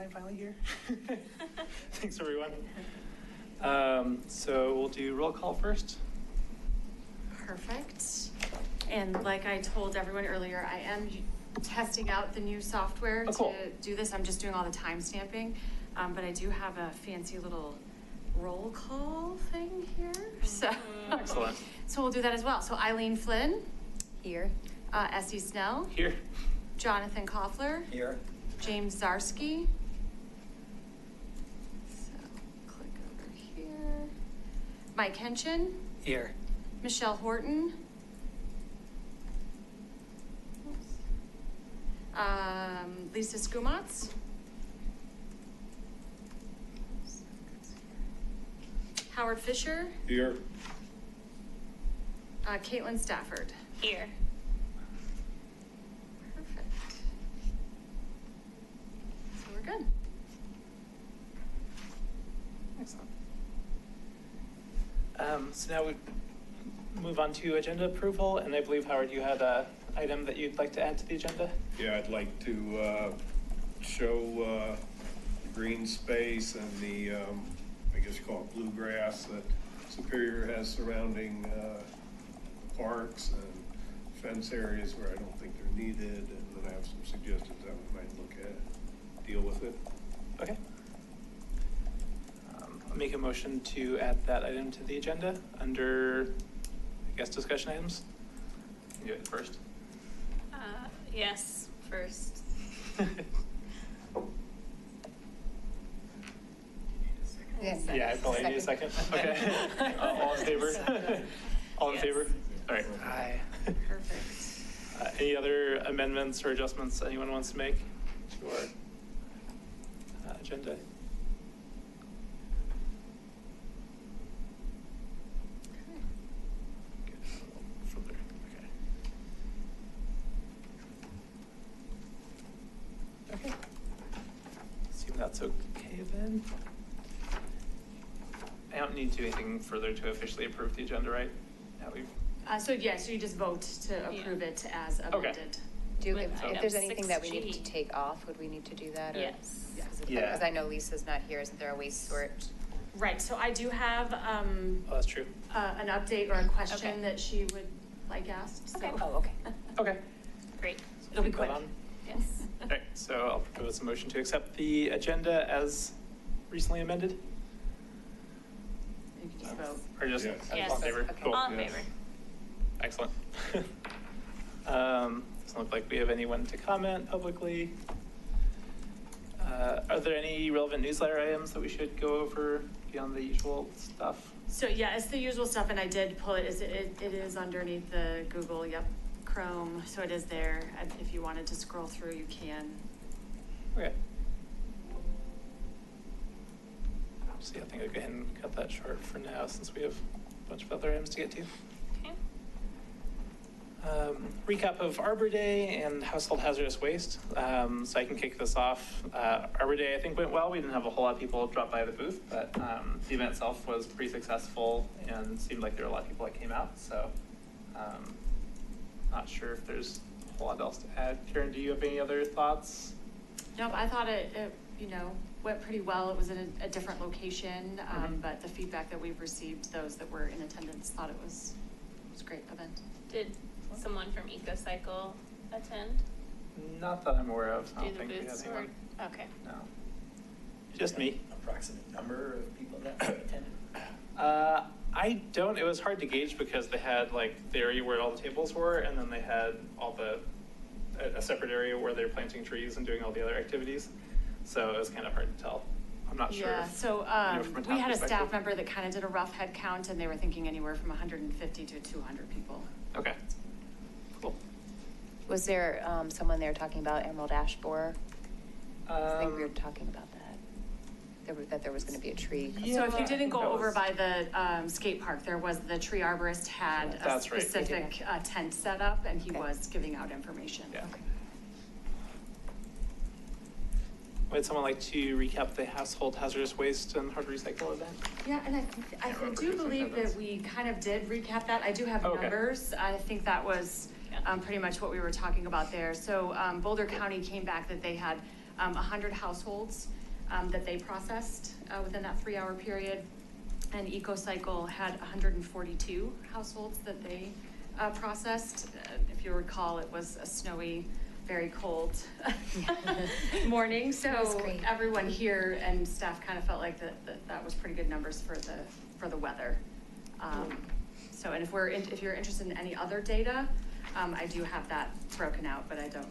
I'm finally here. Thanks, everyone. So we'll do roll call first. Perfect. And like I told everyone earlier, I am testing out the new software to do this. I'm just doing all the time stamping, but I do have a fancy little roll call thing here. So Excellent. So we'll do that as well. So Eileen Flynn. Here. Essie Snell. Here. Jonathan Koffler. Here. James Zarsky. So click over here. Mike Henshin. Here. Michelle Horton. Lisa Skumatz. Howard Fisher. Here. Caitlin Stafford. Here. Perfect. So we're good. Excellent. So now we move on to agenda approval, and I believe, Howard, you had an item that you'd like to add to the agenda? Yeah, I'd like to show the green space and the, I guess you call it bluegrass that Superior has surrounding parks and fence areas where I don't think they're needed, and then I have some suggestions that we might look at, deal with it. Okay. I'll make a motion to add that item to the agenda under, I guess, discussion items. You do it first. Yes, first. Yeah, I probably need a second. Okay. All in favor? All in favor? All right. Aye. Perfect. Any other amendments or adjustments anyone wants to make to our agenda? Good. Further. Okay. Okay. Assume that's okay then. I don't need to do anything further to officially approve the agenda, right? Now we've. So you just vote to approve it as amended. With If there's anything that we 6G. need to take off, would we need to do that? Yes. Yeah. Because I know Lisa's not here, isn't there a waste sort? Right, so I do have Oh, that's true. an update or a question Okay. that she would like asked. So. Okay. Oh, okay. Okay. Great. It'll be Keep that quick. on. Yes. All right, so I'll propose a motion to accept the agenda as recently amended. You can just vote. Or just Yes. Yes. all in favor? Okay. Cool. All in Yes. favor. Excellent. Doesn't look like we have anyone to comment publicly. Are there any relevant newsletter items that we should go over beyond the usual stuff? So yeah, it's the usual stuff, and I did pull it. It is underneath the Google, Chrome, so it is there. And if you wanted to scroll through, you can. Okay. So yeah, I think I'll go ahead and cut that short for now since we have a bunch of other items to get to. Okay. Recap of Arbor Day and household hazardous waste. So I can kick this off. Arbor Day, I think, went well. We didn't have a whole lot of people drop by the booth, but the event itself was pretty successful and seemed like there were a lot of people that came out. So not sure if there's a whole lot else to add. Karen, do you have any other thoughts? Nope, I thought it went pretty well. It was in a different location, but the feedback that we've received, those that were in attendance, thought it was a great event. Did someone from EcoCycle attend? Not that I'm aware of. I Do don't the think we booths have or? anyone. Okay. No. Just me. Approximate number of people that attended? I don't. It was hard to gauge because they had like the area where all the tables were, and then they had all a separate area where they're planting trees and doing all the other activities. So it was kind of hard to tell. I'm not sure. Yeah, if, so from we town had a staff perspective. member that kind of did a rough head count, and they were thinking anywhere from 150 to 200 people. Okay. Cool. Was there someone there talking about emerald ash borer? I think we were talking about that. That there was going to be a tree. So if you I didn't think go that over was- by the skate park, there was the tree arborist had a That's right. specific tent set up, and he Okay. was giving out information. Yeah. Okay. Would someone like to recap the household hazardous waste and hard to recycle event? Yeah, and I do believe that we kind of did recap that. I do have numbers. I think that was pretty much what we were talking about there. So Boulder County came back that they had 100 households that they processed within that 3-hour period. And EcoCycle had 142 households that they processed. If you recall, it was a snowy, very cold morning. That was So great. everyone here and staff kind of felt like that was pretty good numbers for the weather. So, and if you're interested in any other data, I do have that broken out, but I don't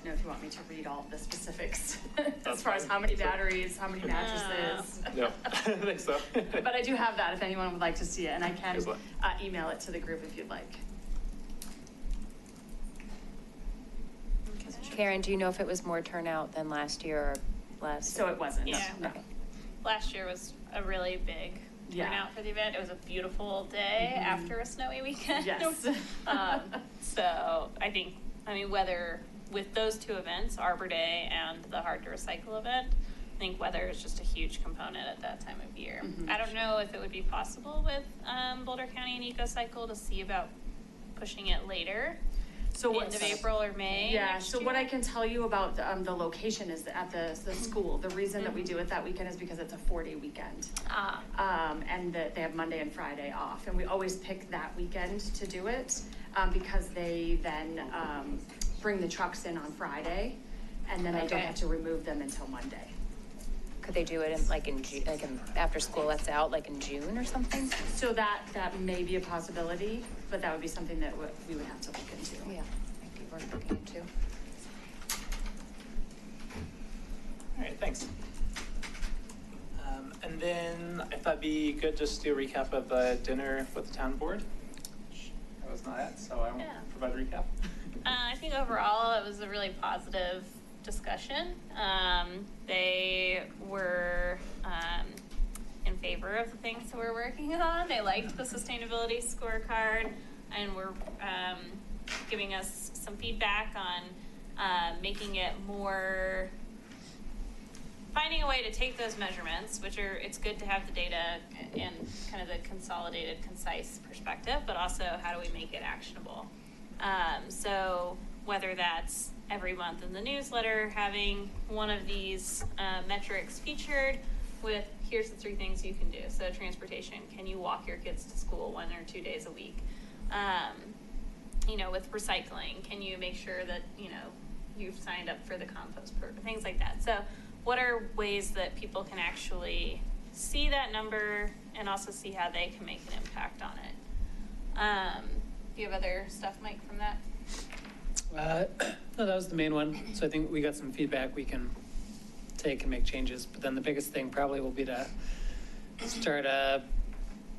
know if you want me to read all the specifics as That's far as fine. how many batteries, how many mattresses. Yeah, I think so. But I do have that if anyone would like to see it, and I can Here's what- email it to the group if you'd like. Karen, do you know if it was more turnout than last year or less? So it wasn't. Yeah. No. Okay. Last year was a really big Yeah. turnout for the event. It was a beautiful day Mhm. after a snowy weekend. Yes. So I mean, whether with those two events, Arbor Day and the Hard to Recycle event, I think weather is just a huge component at that time of year. Mhm. I don't know if it would be possible with Boulder County and EcoCycle to see about pushing it later. So End what's of April or May. Yeah, next so what year. I can tell you about the location is at the school. The reason that we do it that weekend is because it's a 4-day weekend. And that they have Monday and Friday off, and we always pick that weekend to do it, because they then, bring the trucks in on Friday, and then they don't Okay. have to remove them until Monday. Could they do it in June, like after school lets out, like in June or something? So that may be a possibility, but that would be something that we would have to look into. Yeah, might be worth looking into. All right, thanks. And then I thought it'd be good just to do a recap of the dinner with the town board, which I was not at, so I won't Yeah. provide a recap. I think overall it was a really positive discussion. They were in favor of the things that we're working on. They liked the sustainability scorecard and were giving us some feedback on making it more, finding a way to take those measurements, which are, it's good to have the data in kind of the consolidated, concise perspective, but also how do we make it actionable? So whether that's every month in the newsletter, having one of these metrics featured with, here's the 3 things you can do. So transportation, can you walk your kids to school 1 or 2 days a week? You know, with recycling, can you make sure that, you know, you've signed up for the compost program, things like that. So what are ways that people can actually see that number and also see how they can make an impact on it? Do you have other stuff, Mike, from that? No, that was the main one. So I think we got some feedback we can take and make changes. But then the biggest thing probably will be to start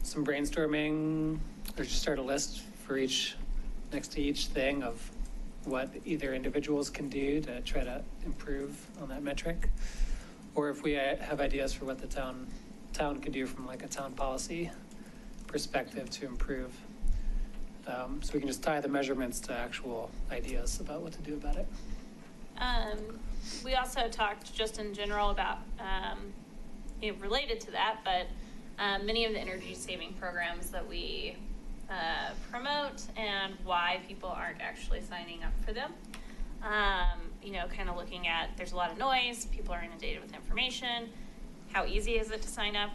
some brainstorming, or just start a list for next to each thing of what either individuals can do to try to improve on that metric, or if we have ideas for what the town can do from like a town policy perspective to improve. So we can just tie the measurements to actual ideas about what to do about it. We also talked just in general about, related to that, but many of the energy saving programs that we promote and why people aren't actually signing up for them. Kind of looking at, there's a lot of noise, people are inundated with information. How easy is it to sign up?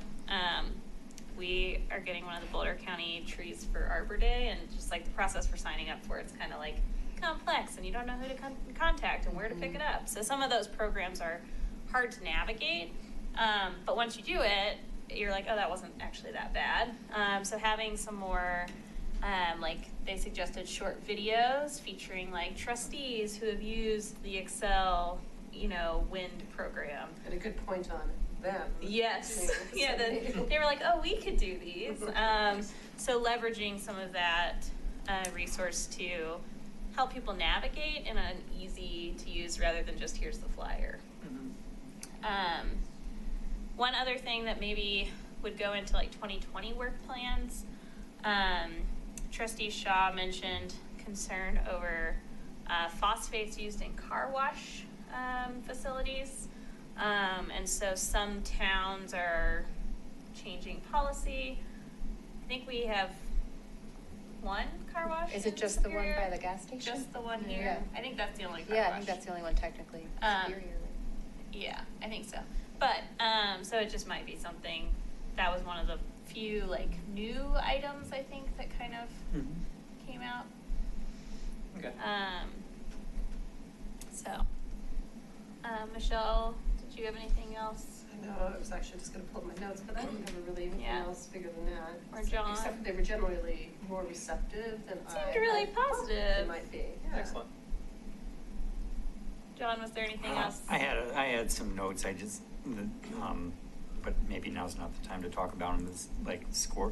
We are getting one of the Boulder County trees for Arbor Day, and just like the process for signing up for it's kind of like complex, and you don't know who to contact and where to pick it up. So some of those programs are hard to navigate, but once you do it, you're like, oh, that wasn't actually that bad. So having some more, like they suggested short videos featuring like trustees who have used the Excel, wind program. And a good point on them. Yes, yeah, they were like, oh, we could do these. So leveraging some of that resource to help people navigate in an easy to use rather than just here's the flyer. One other thing that maybe would go into like 2020 work plans, Trustee Shaw mentioned concern over phosphates used in car wash facilities. And so some towns are changing policy. I think we have one car wash. Is it in just the one Superior. by the gas station? Just the one here? Yeah. I think that's the only car wash. Yeah, I think that's the only one technically. Superior. Yeah, I think so. But, so it just might be something, that was one of the few, like, new items, I think, that kind of came out. Okay. So, Michelle, did you have anything else? I know, I was actually just gonna pull up my notes, but I don't have really anything Yeah. else bigger than that. Or John. Except that they were generally more receptive than I. Seemed really had hoped positive. They might be, yeah. Excellent. John, was there anything else? I had some notes, but maybe now's not the time to talk about them, is like score.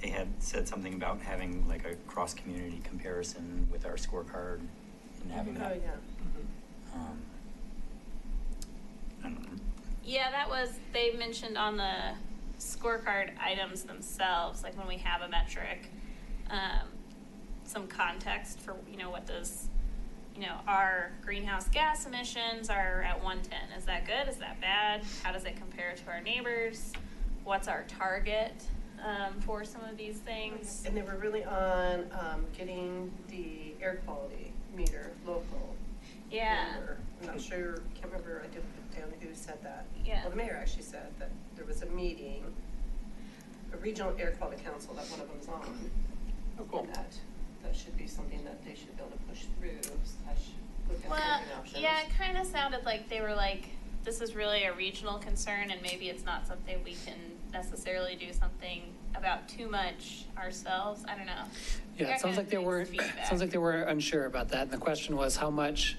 They had said something about having like a cross-community comparison with our scorecard and having Oh, that. yeah. I don't know. Yeah, that was, they mentioned on the scorecard items themselves, like when we have a metric, some context for, what does, our greenhouse gas emissions are at 110. Is that good? Is that bad? How does it compare to our neighbors? What's our target for some of these things? And they were really on getting the air quality meter local. Yeah. number. I'm not sure, can't remember, I did put down who said that. Yeah. Well, the mayor actually said that there was a meeting, a regional air quality council that one of them's on. Oh, cool. And that should be something that they should be able to push through, / look at Well, different options. yeah, it kind of sounded like they were like, this is really a regional concern and maybe it's not something we can necessarily do something about too much ourselves. I don't know. We Yeah, got it sounds kind of like they were, mixed feedback. sounds like they were unsure about that. And the question was how much,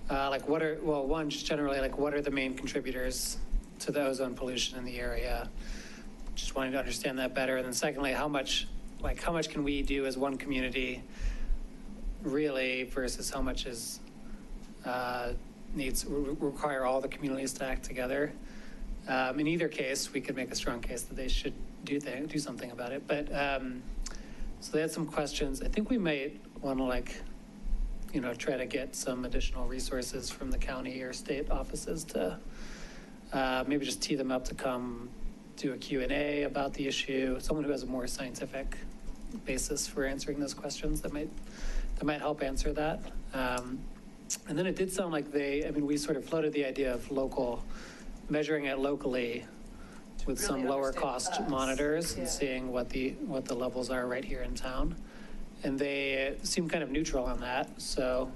one, just generally, like, what are the main contributors to the ozone pollution in the area? Just wanting to understand that better. And then secondly, how much can we do as one community really versus how much require all the communities to act together? In either case, we could make a strong case that they should do something about it. But, so they had some questions. I think we might want to try to get some additional resources from the county or state offices to maybe just tee them up to come do a Q&A about the issue. Someone who has a more scientific basis for answering those questions that might help answer that. And then it did sound like we sort of floated the idea of measuring it locally with really some lower understand cost us. monitors Yeah. and seeing what the levels are right here in town. And they seemed kind of neutral on that, so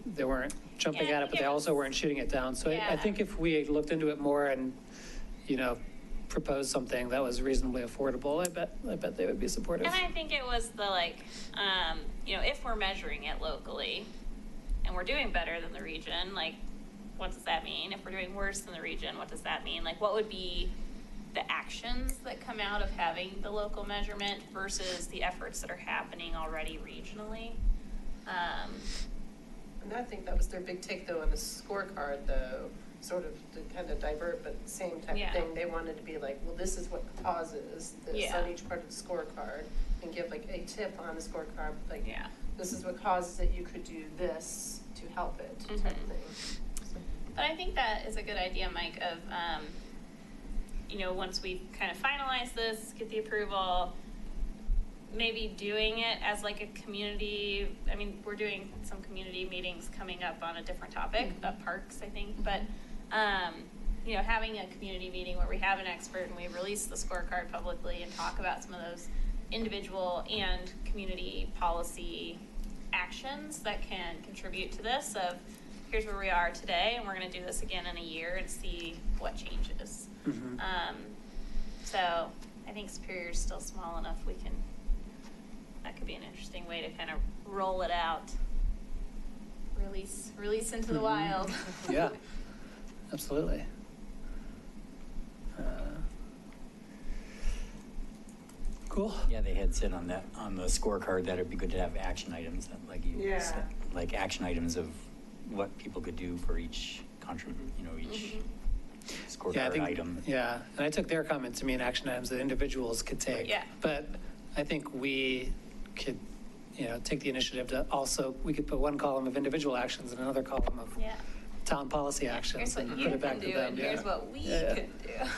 they weren't jumping Yeah, I at it, but think they it also was- weren't shooting it down. So I Yeah. think if we looked into it more and, proposed something that was reasonably affordable, I bet they would be supportive. And I think it was the if we're measuring it locally and we're doing better than the region, what does that mean? If we're doing worse than the region, what does that mean? What would be the actions that come out of having the local measurement versus the efforts that are happening already regionally? And I think that was their big take though on the scorecard though, sort of to kind of divert, but same type Yeah. of thing. They wanted to be like, well, this is what causes this Yeah. on each part of the scorecard and give like a tip on the scorecard, like, Yeah. this is what causes it, you could do this to help it, type of Mhm. thing. But I think that is a good idea, Mike, of, once we kind of finalize this, get the approval, maybe doing it as like a community, we're doing some community meetings coming up on a different topic, parks, I think, but, having a community meeting where we have an expert and we release the scorecard publicly and talk about some of those individual and community policy actions that can contribute to this of, here's where we are today, and we're gonna do this again in a year and see what changes. Mhm. So I think Superior's still small enough, that could be an interesting way to kind of roll it out. Release into the Mhm. wild. Yeah, absolutely. Cool. Yeah, they had said on the scorecard that it'd be good to have action items, that, like you Yeah. said, like action items of what people could do for each each Yeah, I scorecard think, item. yeah, and I took their comment to mean action items that individuals could take. Yeah. But I think we could, take the initiative to also, we could put one column of individual actions and another column of Yeah. town policy Here's actions what and you put it back can to do, them. and Yeah. here's what we Yeah, yeah. can do.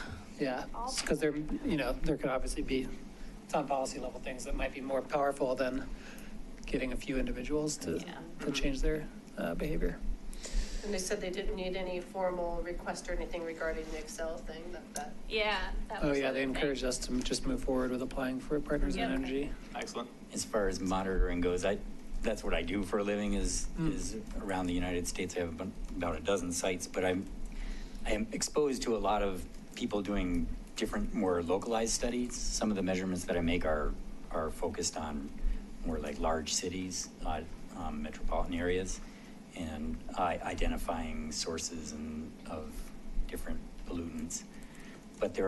Yeah, All because there could obviously be town policy level things that might be more powerful than getting a few individuals to Yeah. change their behavior. And they said they didn't need any formal request or anything regarding the Excel thing, that. Yeah. That Oh, was yeah, the they other thing. encouraged us to just move forward with applying for Partners in Yep. Energy. Excellent. As far as monitoring goes, that's what I do for a living is around the United States. I have about a dozen sites, but I am exposed to a lot of people doing different, more localized studies. Some of the measurements that I make are focused on more like large cities, metropolitan areas, and identifying sources of different pollutants. But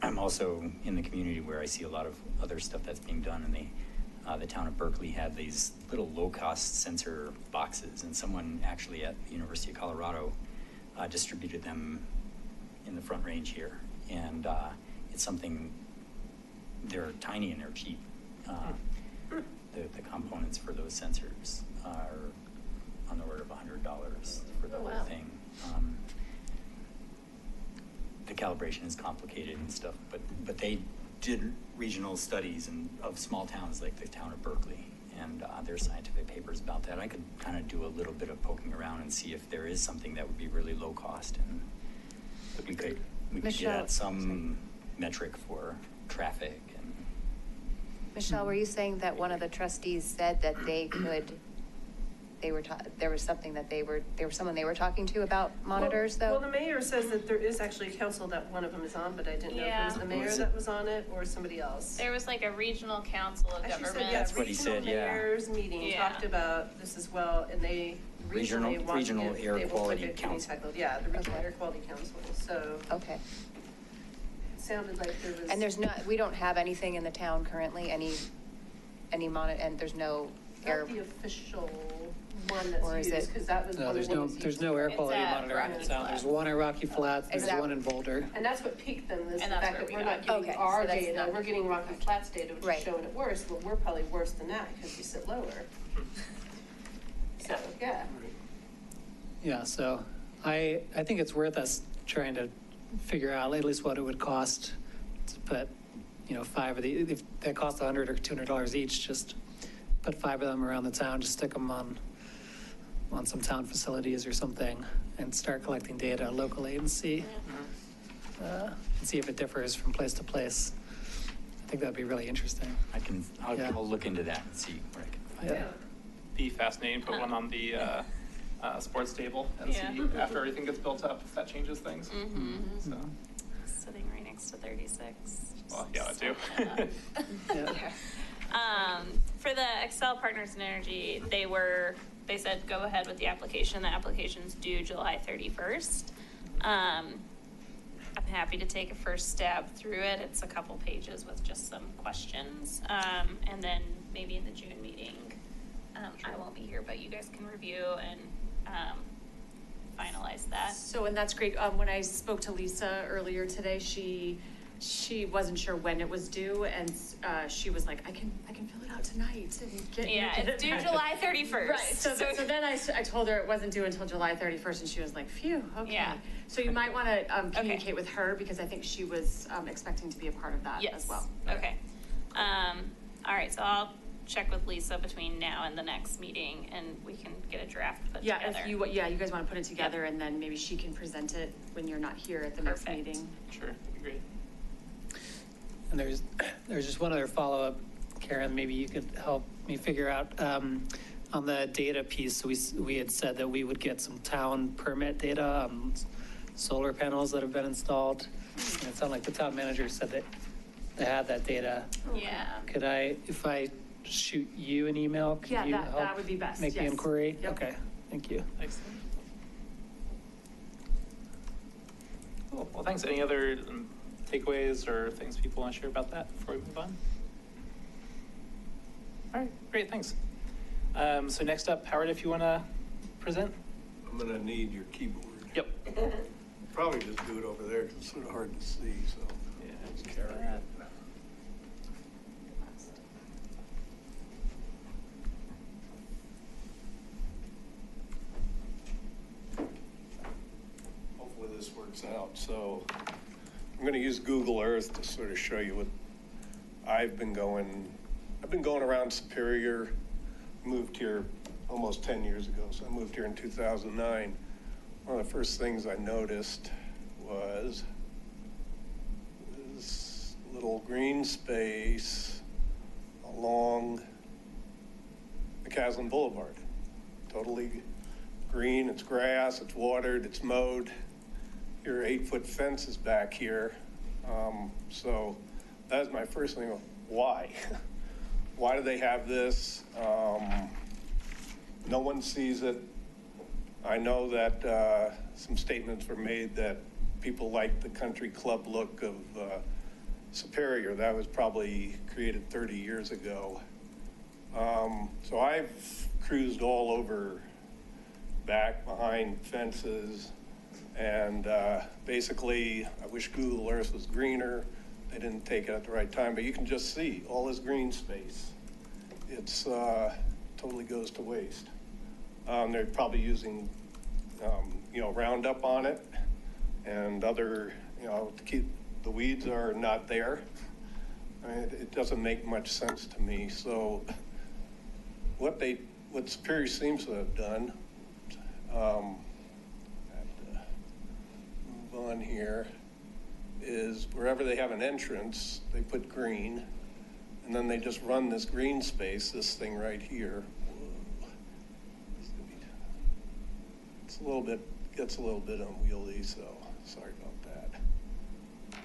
I'm also in the community where I see a lot of other stuff that's being done, and the town of Berkeley had these little low-cost sensor boxes, and someone actually at the University of Colorado distributed them in the Front Range here. And it's something, they're tiny and they're cheap. The components for those sensors are on the order of $100 for the Oh, whole wow. thing. The calibration is complicated and stuff, but they did regional studies of small towns like the town of Berkeley, and there's scientific papers about that. I could kind of do a little bit of poking around and see if there is something that would be really low cost, and we could get Michelle, at some metric for traffic. And Michelle, were you saying that one of the trustees said that there was something that there was someone they were talking to about monitors, though? Well, the mayor says that there is actually a council that one of them is on, but I didn't know if it was Yeah. the mayor Was it- that was on it or somebody else. There was like a regional council of Actually said, government. yeah, That's what he said, regional yeah. mayors meeting Yeah. talked about this as well, and they Regional- regionally want to Regional give- Air they will Quality look at Council. getting tackled. Yeah, the regional Okay. air quality council, so Okay. it sounded like there was. And we don't have anything in the town currently, and there's no air, Not the official one Or is that's used, it- because that was No, one of the things. there's no air It's quality at monitor in Rocky town. There's Flats. one at Rocky Flats, there's Exactly. one in Boulder. And that's what piqued them, is the And that's fact where that we we're got not it. getting Okay, our so that's data, not- we're getting Rocky Flats data, which Right. is showing it worse, but we're probably worse than that, because we sit lower. So, yeah. Yeah, so I think it's worth us trying to figure out at least what it would cost to put, 5 of if they cost $100 or $200 each, just put 5 of them around the town, just stick them on some town facilities or something, and start collecting data locally and see if it differs from place to place. I think that'd be really interesting. I'll Yeah. look into that and see what I can find Yeah. out. Be fascinating, put one on the sports table and Yeah. see after everything gets built up if that changes things. Mm-hmm. So, Sitting right next to 36. well, yeah, I do. Yeah. For the Excel Partners in Energy, they said go ahead with the application. The application's due July 31st. I'm happy to take a first stab through it. It's a couple pages with just some questions. And then maybe in the June meeting, I won't be here, but you guys can review and finalize that. So, and that's great. When I spoke to Lisa earlier today, she wasn't sure when it was due, and she was like, I can fill it out tonight and get Yeah, get it's it due back." July 31st. Right, so then I told her it wasn't due until July 31st, and she was like, phew, okay. Yeah. So you might want to communicate with her, because I think she was expecting to be a part of that Yes. as well. Okay. All right, so I'll check with Lisa between now and the next meeting, and we can get a draft put Yeah, together. if you guys want to put it together, and then maybe she can present it when you're not here at the next Perfect. meeting. Sure, that'd be great. And there's just one other follow-up, Karen, maybe you could help me figure out, on the data piece, we had said that we would get some town permit data on solar panels that have been installed. And it sounded like the town manager said that they had that data. Yeah. Could if I shoot you an email, could Yeah, you that help would be best, make the yes. inquiry? Yep. Okay, thank you. Excellent. Cool. Well, thanks. Any other takeaways or things people want to share about that before we move on? All right, great, thanks. So next up, Howard, if you want to present. I'm gonna need your keyboard. Yep. Probably just do it over there, because it's sort of hard to see, so. Yeah, Let's just carry that. it. Hopefully this works out. So I'm going to use Google Earth to sort of show you what I've been going around Superior, moved here almost 10 years ago. So I moved here in 2009. one of the first things I noticed was this little green space along McCaslin Boulevard. Totally green, it's grass, it's watered, it's mowed. Your 8-foot fence is back here. So that was my first thing. Why? Why do they have this? No one sees it. I know that some statements were made that people like the country club look of Superior. That was probably created 30 years ago. So I've cruised all over back behind fences, and basically I wish Google Earth was greener. They didn't take it at the right time, but you can just see all this green space. It's totally goes to waste. They're probably using, Roundup on it and other, to keep the weeds are not there. I mean, it doesn't make much sense to me. So what Superior seems to have done, move on here, is wherever they have an entrance, they put green, and then they just run this green space, this thing right here. It's gets a little bit unwieldy, so sorry about that.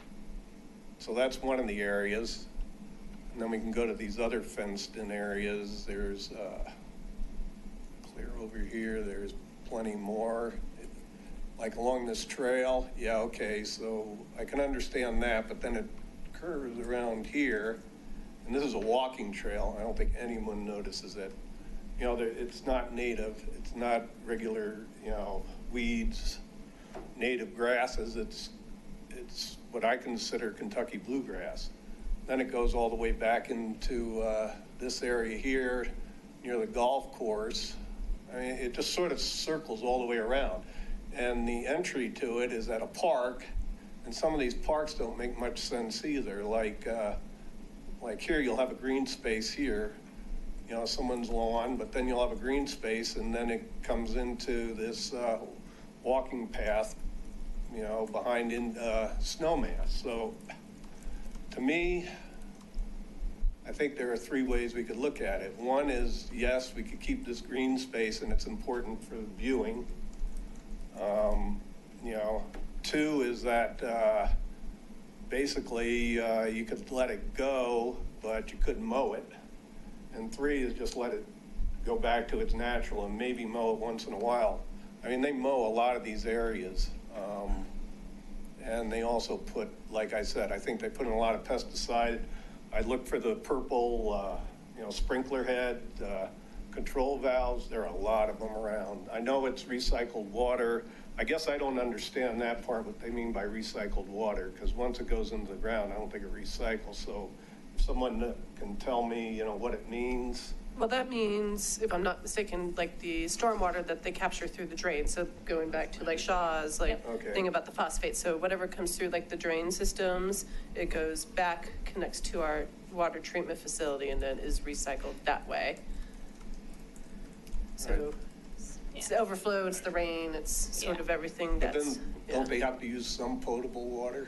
So that's one of the areas. And then we can go to these other fenced-in areas. There's clear over here. There's plenty more. Like along this trail, yeah, okay, so I can understand that, but then it curves around here, and this is a walking trail. I don't think anyone notices it. It's not native. It's not regular, weeds, native grasses. It's what I consider Kentucky bluegrass. Then it goes all the way back into this area here near the golf course. I mean, it just sort of circles all the way around. And the entry to it is at a park, and some of these parks don't make much sense either. Like here, you'll have a green space here, someone's lawn, but then you'll have a green space, and then it comes into this walking path, behind snowmass. So to me, I think there are three ways we could look at it. One is, yes, we could keep this green space, and it's important for viewing. Two is that basically you could let it go, but you couldn't mow it. And three is just let it go back to its natural and maybe mow it once in a while. I mean, they mow a lot of these areas. And they also put, like I said, I think they put in a lot of pesticide. I looked for the purple, sprinkler head, control valves. There are a lot of them around. I know it's recycled water. I guess I don't understand that part, what they mean by recycled water, because once it goes into the ground, I don't think it recycles. So if someone can tell me, what it means. Well, that means, if I'm not mistaken, like the stormwater that they capture through the drain. So going back to like Shaw's, thing about the phosphate. So whatever comes through like the drain systems, it goes back, connects to our water treatment facility, and then is recycled that way. So it's the overflow, it's the rain, it's sort of everything But that's. then don't they have to use some potable water?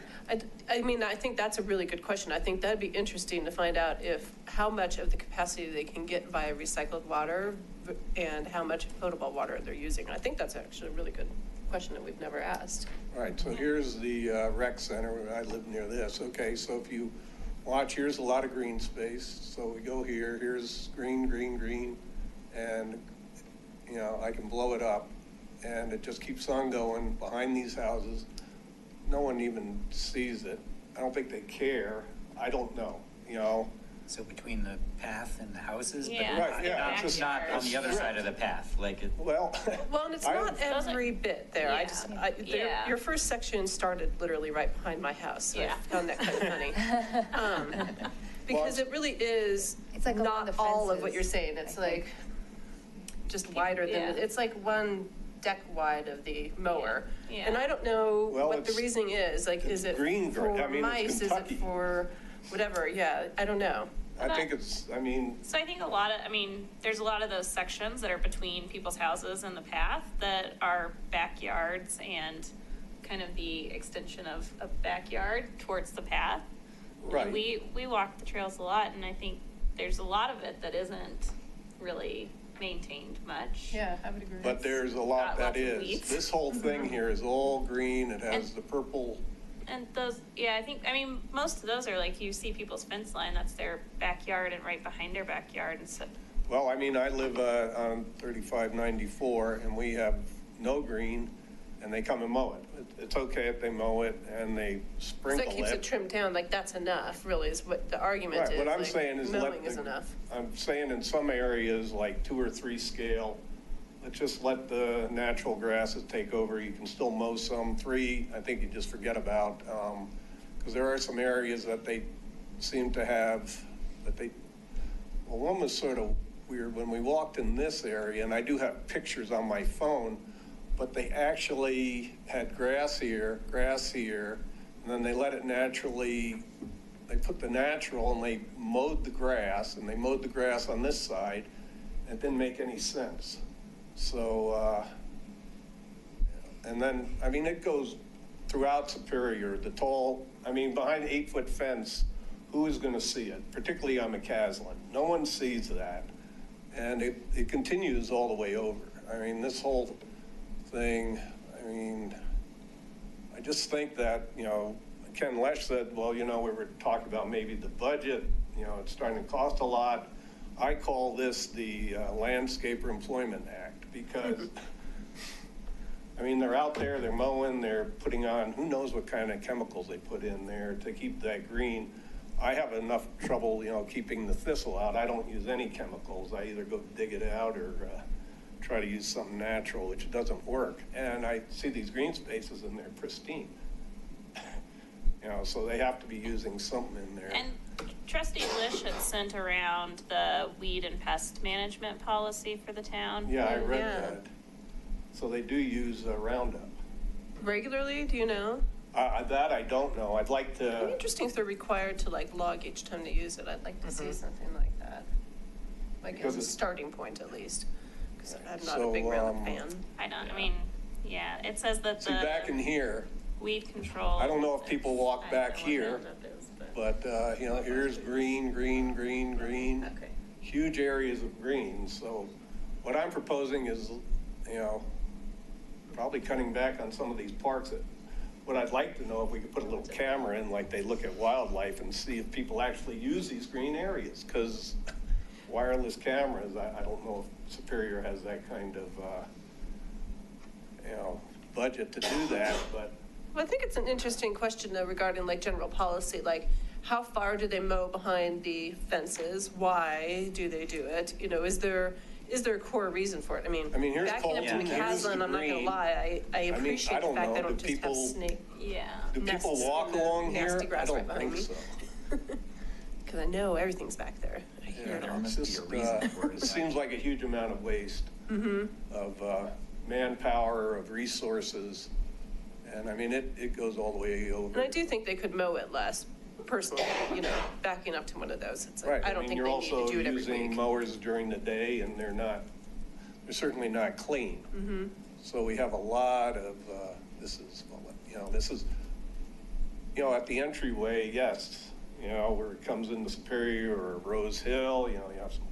I mean, I think that's a really good question. I think that'd be interesting to find out how much of the capacity they can get via recycled water and how much potable water they're using. I think that's actually a really good question that we've never asked. All right, so here's the rec center. I live near this. Okay, so if you watch, here's a lot of green space. So we go here, here's green, green, green, and I can blow it up, and it just keeps on going behind these houses. No one even sees it. I don't think they care. I don't know, So between the path and the houses? Yeah. Right, yeah, It's just not on the other side of the path, like it. Well. Well, and it's not every bit there. Yeah. Your first section started literally right behind my house. So I found that kind of funny. Because it really is It's like along not the all of fences, what you're saying. It's I like just wider than, it's like one deck wide of the mower. Yeah. And I don't know Well, what the it's- reason is. Like, is it green, for I mean, it's mice? Is it Kentucky. for whatever? Yeah, I don't know. I think it's, I mean, So I think there's a lot of those sections that are between people's houses and the path that are backyards and kind of the extension of a backyard towards the path. Right. And we walk the trails a lot, and I think there's a lot of it that isn't really maintained much. Yeah, I would agree. but there's a lot got that lots of is. weeds. This whole thing here is all green. It has And- the purple. And those, yeah, most of those are like, you see people's fence line, that's their backyard, and right behind their backyard, and so, Well, I mean, I live on 3594, and we have no green, and they come and mow it. It's okay if they mow it and they So sprinkle that keeps it trimmed down, like that's enough, really, is what the argument is. Right, what I'm like, saying is mowing is enough. I'm saying in some areas, like 2 or 3 scale, let's just let the natural grasses take over. You can still mow some. 3, I think you just forget about, because there are some areas that they seem to have, well, one was sort of weird when we walked in this area, and I do have pictures on my phone, but they actually had grass here, and then they let it naturally, they put the natural and they mowed the grass, and they mowed the grass on this side, and it didn't make any sense. So, and then, I mean, it goes throughout Superior, behind the 8-foot fence, who is gonna see it, particularly on McCaslin? No one sees that. And it continues all the way over. I mean, this whole thing, I just think that, Ken Lesh said, well, we were talking about maybe the budget, it's starting to cost a lot. I call this the Landscaper Employment Act because, they're out there, they're mowing, they're putting on, who knows what kind of chemicals they put in there to keep that green. I have enough trouble, keeping the thistle out. I don't use any chemicals. I either go dig it out or try to use something natural, which doesn't work. And I see these green spaces and they're pristine. So they have to be using something in there. and Trustee Lish had sent around the weed and pest management policy for the town. Yeah, I read Yeah. that. So they do use Roundup. Regularly, do you know? That I don't know. I'd like It'd be to, interesting if they're required to like log each time they use it. I'd like to see something like that. Like Because as a it's- starting point at least, because I'm not So, a big Roundup fan. Yeah, it says that see, back in the here, weed control. I don't know if people walk I don't back know what here, Roundup is, but- here's green. Okay. Huge areas of green. So what I'm proposing is, probably cutting back on some of these parks. What I'd like to know if we could put a little camera in, like they look at wildlife, and see if people actually use these green areas. Because wireless cameras, I don't know if Superior has that kind of, budget to do that, but Well, I think it's an interesting question though regarding like general policy, like how far do they mow behind the fences? Why do they do it? Is there a core reason for it? Here's backing up to Colton, here's the McCaslin, I'm not gonna green. lie, I appreciate I the don't fact know, they don't do just have people- snake Yeah. do people nests walk in the along here? nasty I grass right don't behind think me. so. Because I know everything's back there. I hear Yeah, it all. it's must be a just, reason for it. it seems like a huge amount of waste of manpower, of resources. And it goes all the way over. And I do think they could mow it less, personally, backing up to one of those. It's Right, like, I don't think you're they need to also do it every using week. mowers during the day, and they're certainly not clean. Mm-hmm. So we have a lot of, at the entryway, yes, where it comes into Superior or Rose Hill, you have some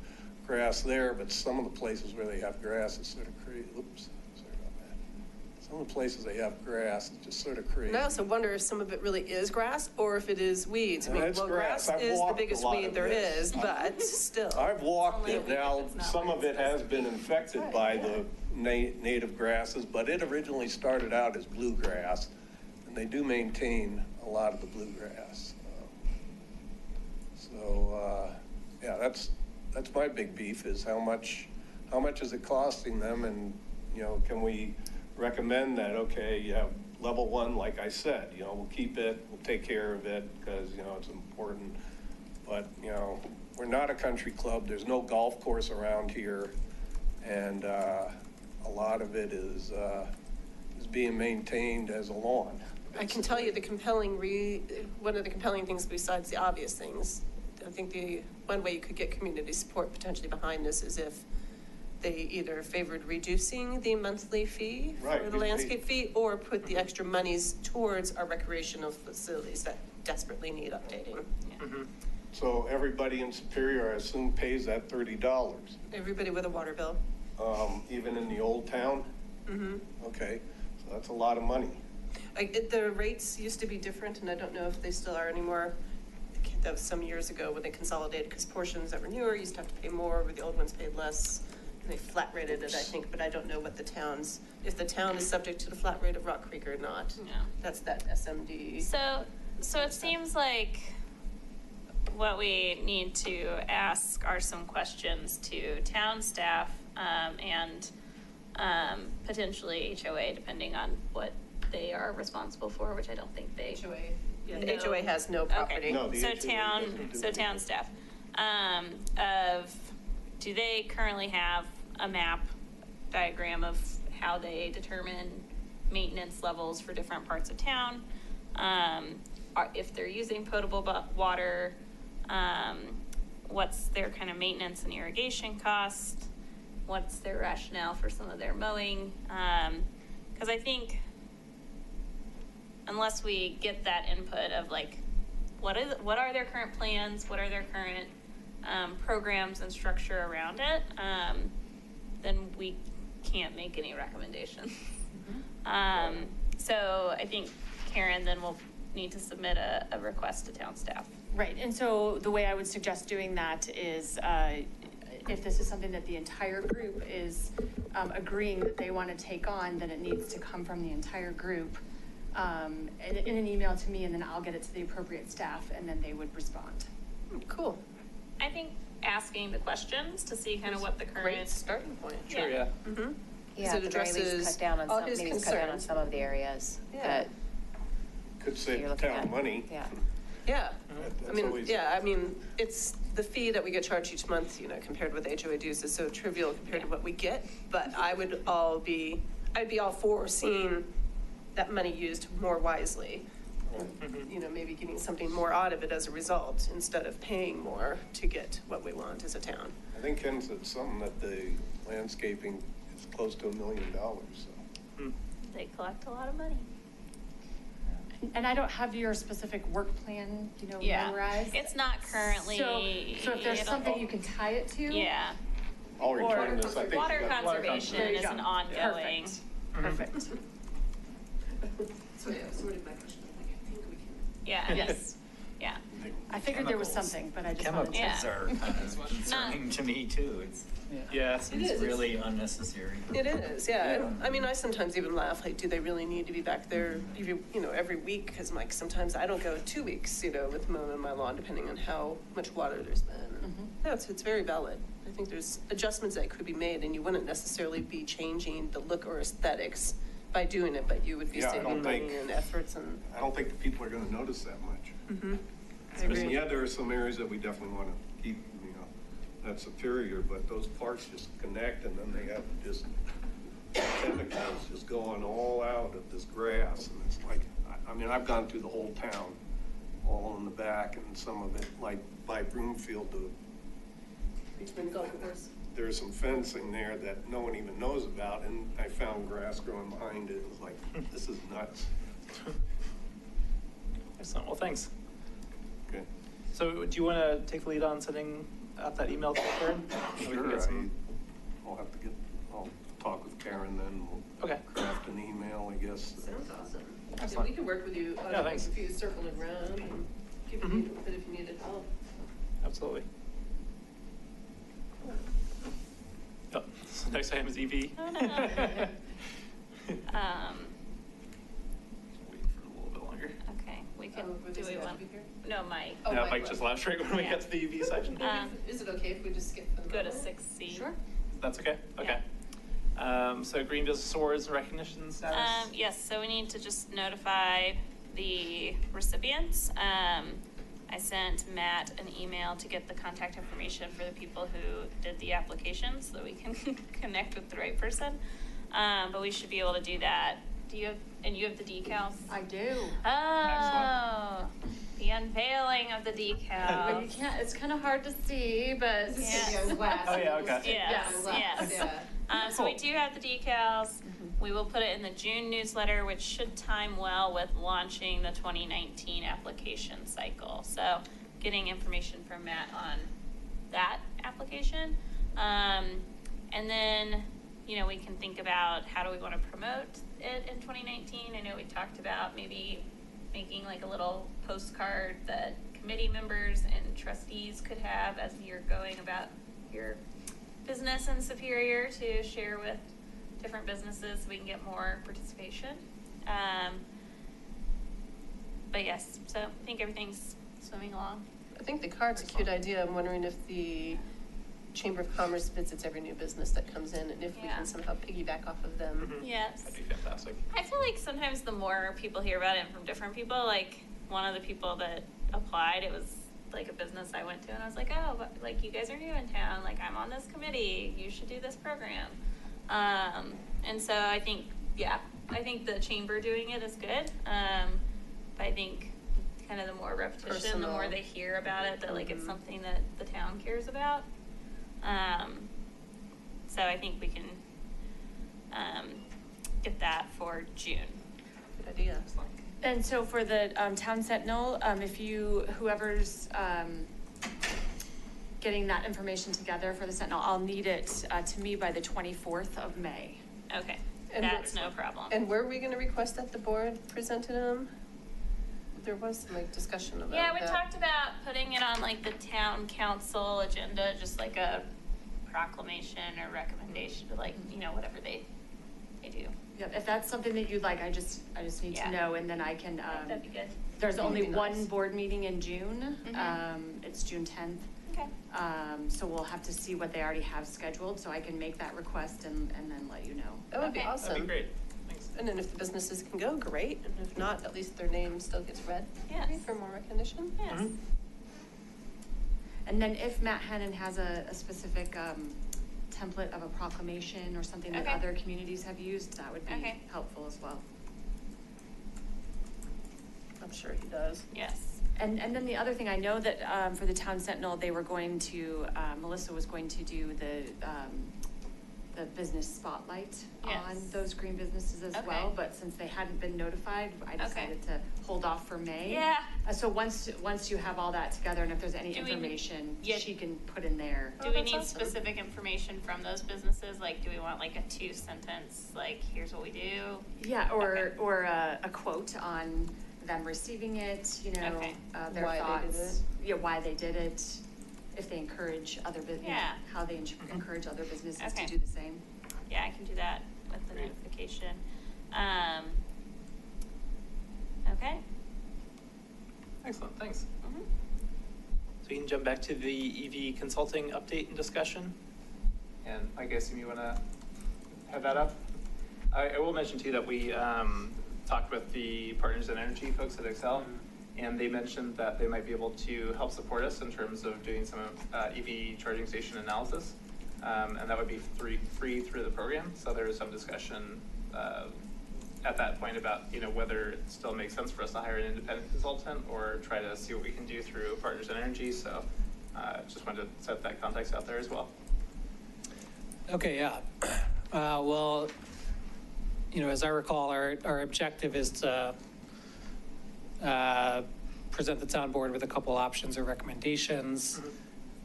grass there, but some of the places where they have grass is sort of crazy. Oops, sorry about that. Some of the places they have grass, it's just sort of crazy. And I also wonder if some of it really is grass or if it is weeds. It's grass. I've Is the walked a biggest lot weed of there this. is, but still. I've walked Only a it weed now. if it's not Some where of it's it has supposed been infected by the native grasses, but it originally started out as bluegrass, and they do maintain a lot of the bluegrass. That's my big beef, is how much is it costing them, and can we recommend that? Okay, you have level 1, like I said, we'll keep it, we'll take care of it because it's important. But we're not a country club. There's no golf course around here, and a lot of it is being maintained as a lawn. I can tell you one of the compelling things besides the obvious things, I think the one way you could get community support potentially behind this is if they either favored reducing the monthly fee Right, for the landscape fee, or put the extra monies towards our recreational facilities that desperately need updating. So everybody in Superior, I assume, pays that $30, Everybody with a water bill. even in the old town? Okay, so that's a lot of money. The rates used to be different, and I don't know if they still are anymore. That was some years ago when they consolidated, because portions that were newer used to have to pay more, where the old ones paid less. And they flat rated it, I think, but I don't know what the towns, if the town is subject to the flat rate of Rock Creek or not. Yeah. That's that SMD. So it seems like what we need to ask are some questions to town staff, and potentially HOA, depending on what they are responsible for, which I don't think they. HOA. Yeah, the No. HOA has no property. No, the So HOA doesn't do town anything. staff, do they currently have a map diagram of how they determine maintenance levels for different parts of town? If they're using potable water, what's their kind of maintenance and irrigation cost? What's their rationale for some of their mowing? Because I think unless we get that input of like, what are their current plans? What are their current programs and structure around it? Then we can't make any recommendations. So I think Karen then will need to submit a request to town staff. Right, and so the way I would suggest doing that is, if this is something that the entire group is agreeing that they want to take on, then it needs to come from the entire group in an email to me, and then I'll get it to the appropriate staff, and then they would respond. Cool. I think asking the questions to see kind of what the Great current. starting point. Sure, yeah. Yeah, So at it the very least, addresses cut down on all some, his maybe cut down on concerns. some of the areas Yeah. that Could save you're the looking town at. money. Yeah. Yeah, I That's mean, always- yeah, I mean, it's the fee that we get charged each month, you know, compared with HOA dues is so trivial compared to what we get. But I'd be all for seeing that money used more wisely. You know, maybe getting something more out of it as a result, instead of paying more to get what we want as a town. I think Ken said something that the landscaping is close to $1 million, so. They collect a lot of money. And I don't have your specific work plan, Yeah, memorized. it's not currently. So if there's something you can tie it to. Yeah, I'll return this, I think. water you got- conservation There you is go. an ongoing. Perfect. So, yeah, sorted my question. I think we can. Yeah. Yes. Yeah. I figured there was Chemicals. something, but I just wanted to. Yeah. Chemicals are concerning to me too. It's Yeah. seems really unnecessary. It is, yeah. And, I mean, I sometimes even laugh, like, do they really need to be back there, every week? Because like, sometimes I don't go 2 weeks, with mowing my lawn, depending on how much water there's been. Yeah, it's very valid. I think there's adjustments that could be made, and you wouldn't necessarily be changing the look or aesthetics by doing it, but you would be Yeah, I saving don't money think- and efforts and. I don't think the people are gonna notice that much. I And agree. yeah, there are some areas that we definitely wanna keep, that's superior, but those parks just connect and then they have just chemicals just going all out of this grass. And it's like, I mean, I've gone through the whole town, all in the back and some of it, like by Broomfield, Between golf course. there's some fencing there that no one even knows about, and I found grass growing behind it. It was like, this is nuts. Excellent, well, thanks. Okay. So do you want to take the lead on sending out that email to Karen? And we can Sure, get some- I'll talk with Karen then. We'll Okay. craft an email, I guess. Sounds awesome. Excellent. We can work with you on Yeah, thanks. if you circle it around and give you input if you needed help. Absolutely. Yep, so next item is EV. Oh, no. Wait for a little bit longer. Okay, we can, Would do they we have want, to be here? no, Mike, Oh, Yeah, Mike Mike was. just left right when we Yeah. get to the EV section. Is it okay if we just skip the go to memo? 6C. Sure. That's okay? Okay. So Green Business Awards and recognition status? Yes, so we need to just notify the recipients. I sent Matt an email to get the contact information for the people who did the application so that we can connect with the right person. But we should be able to do that. Do you have the decals? I do. Oh, the unveiling of the decal. You can't, it's kind of hard to see, but. Yes. Oh, yeah, okay. Yes, yes. So we do have the decals. We will put it in the June newsletter, which should time well with launching the 2019 application cycle. So getting information from Matt on that application. And then, you know, we can think about how do we want to promote it in 2019. I know we talked about maybe making like a little postcard that committee members and trustees could have as you're going about your business in Superior to share with different businesses so we can get more participation. But yes, so I think everything's swimming along. I think the card's a cute idea. I'm wondering if the Chamber of Commerce visits every new business that comes in, and if we Yeah. can somehow piggyback off of them. Yes. That'd be fantastic. I feel like sometimes the more people hear about it from different people, like one of the people that applied, it was like a business I went to, and I was like, oh, but like you guys are new in town, like I'm on this committee, you should do this program. And so I think, yeah, I think the chamber doing it is good. But I think kind of the more repetition, the more Personal. they hear about it, that like it's something that the town cares about. So I think we can get that for June. Good idea. And so for the Town Sentinel, if whoever's getting that information together for the Sentinel, I'll need it to me by the 24th of May. Okay, And that's no problem. And were we gonna request that the board presented them? There was some like discussion about that. Yeah, we talked about putting it on like the town council agenda, just like a proclamation or recommendation to like, you know, whatever they do. Yep, if that's something that you'd like, I just need Yeah. to know, and then I can, That'd be good. there's only That'd be one nice. board meeting in June. Mhm. It's June 10th. Okay. So we'll have to see what they already have scheduled, so I can make that request and then let you know. That would be Okay. awesome. That'd be great. Thanks. And then if the businesses can go, great, and if not, at least their name still gets read. Yes. For more recognition. Yes. Mhm. And then if Matt Hannon has a specific template of a proclamation or something that Okay. other communities have used, that would be Okay. helpful as well. I'm sure he does. Yes. And then the other thing, I know that for the Town Sentinel, they were going to, Melissa was going to do the business spotlight on Yes. those green businesses as Okay. well, but since they hadn't been notified, I decided to hold off for May. Yeah. So once you have all that together, and if there's any Do we- information, yeah. she can put in there. Do Oh, we that's need awesome. specific information from those businesses? Like, do we want like a 2-sentence, like, here's what we do? Yeah, or, Okay. or a quote on them receiving it, you know, Okay. their Why they did thoughts. Yeah, why they did it, if they encourage other Yeah. how they encourage other businesses Okay. to do the same. Yeah, I can do that with the Great. notification. Okay. Excellent, thanks. Mhm. So we can jump back to the EV consulting update and discussion. And I guess you want to have that up? I will mention too that we talked with the Partners in Energy folks at Excel, and they mentioned that they might be able to help support us in terms of doing some EV charging station analysis. And that would be free through the program. So there was some discussion at that point about, you know, whether it still makes sense for us to hire an independent consultant or try to see what we can do through Partners in Energy. So just wanted to set that context out there as well. Okay, yeah. Well, you know, as I recall, our objective is to present the town board with a couple options or recommendations.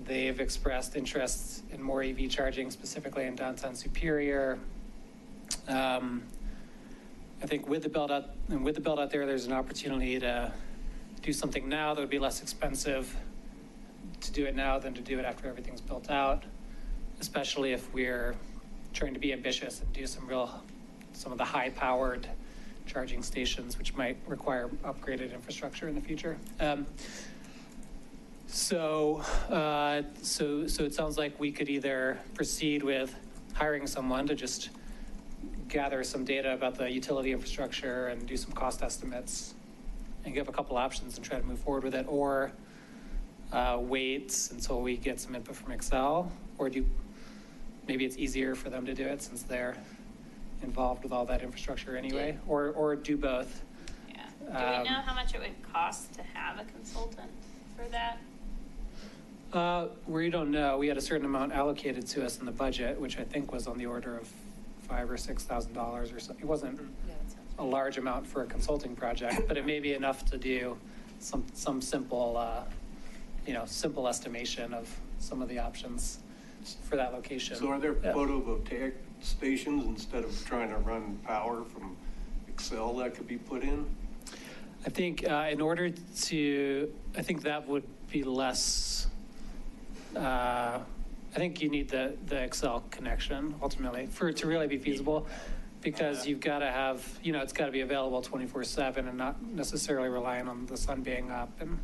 They've expressed interest in more EV charging, specifically in downtown Superior. I think with the build out there, there's an opportunity to do something now that would be less expensive to do it now than to do it after everything's built out, especially if we're trying to be ambitious and do some of the high-powered charging stations, which might require upgraded infrastructure in the future. So it sounds like we could either proceed with hiring someone to just gather some data about the utility infrastructure and do some cost estimates and give a couple options and try to move forward with it, or wait until we get some input from Excel, or maybe it's easier for them to do it since they're involved with all that infrastructure anyway, or do both. Yeah. Do we know how much it would cost to have a consultant for that? We don't know. We had a certain amount allocated to us in the budget, which I think was on the order of $5,000 or $6,000 or something. It wasn't a large amount for a consulting project, but it may be enough to do some simple, simple estimation of some of the options for that location. So are there Yeah. photovoltaic stations instead of trying to run power from Excel that could be put in? I think I think that would be less, I think you need the Excel connection ultimately for it to really be feasible, because you've got to have, it's got to be available 24/7 and not necessarily relying on the sun being up and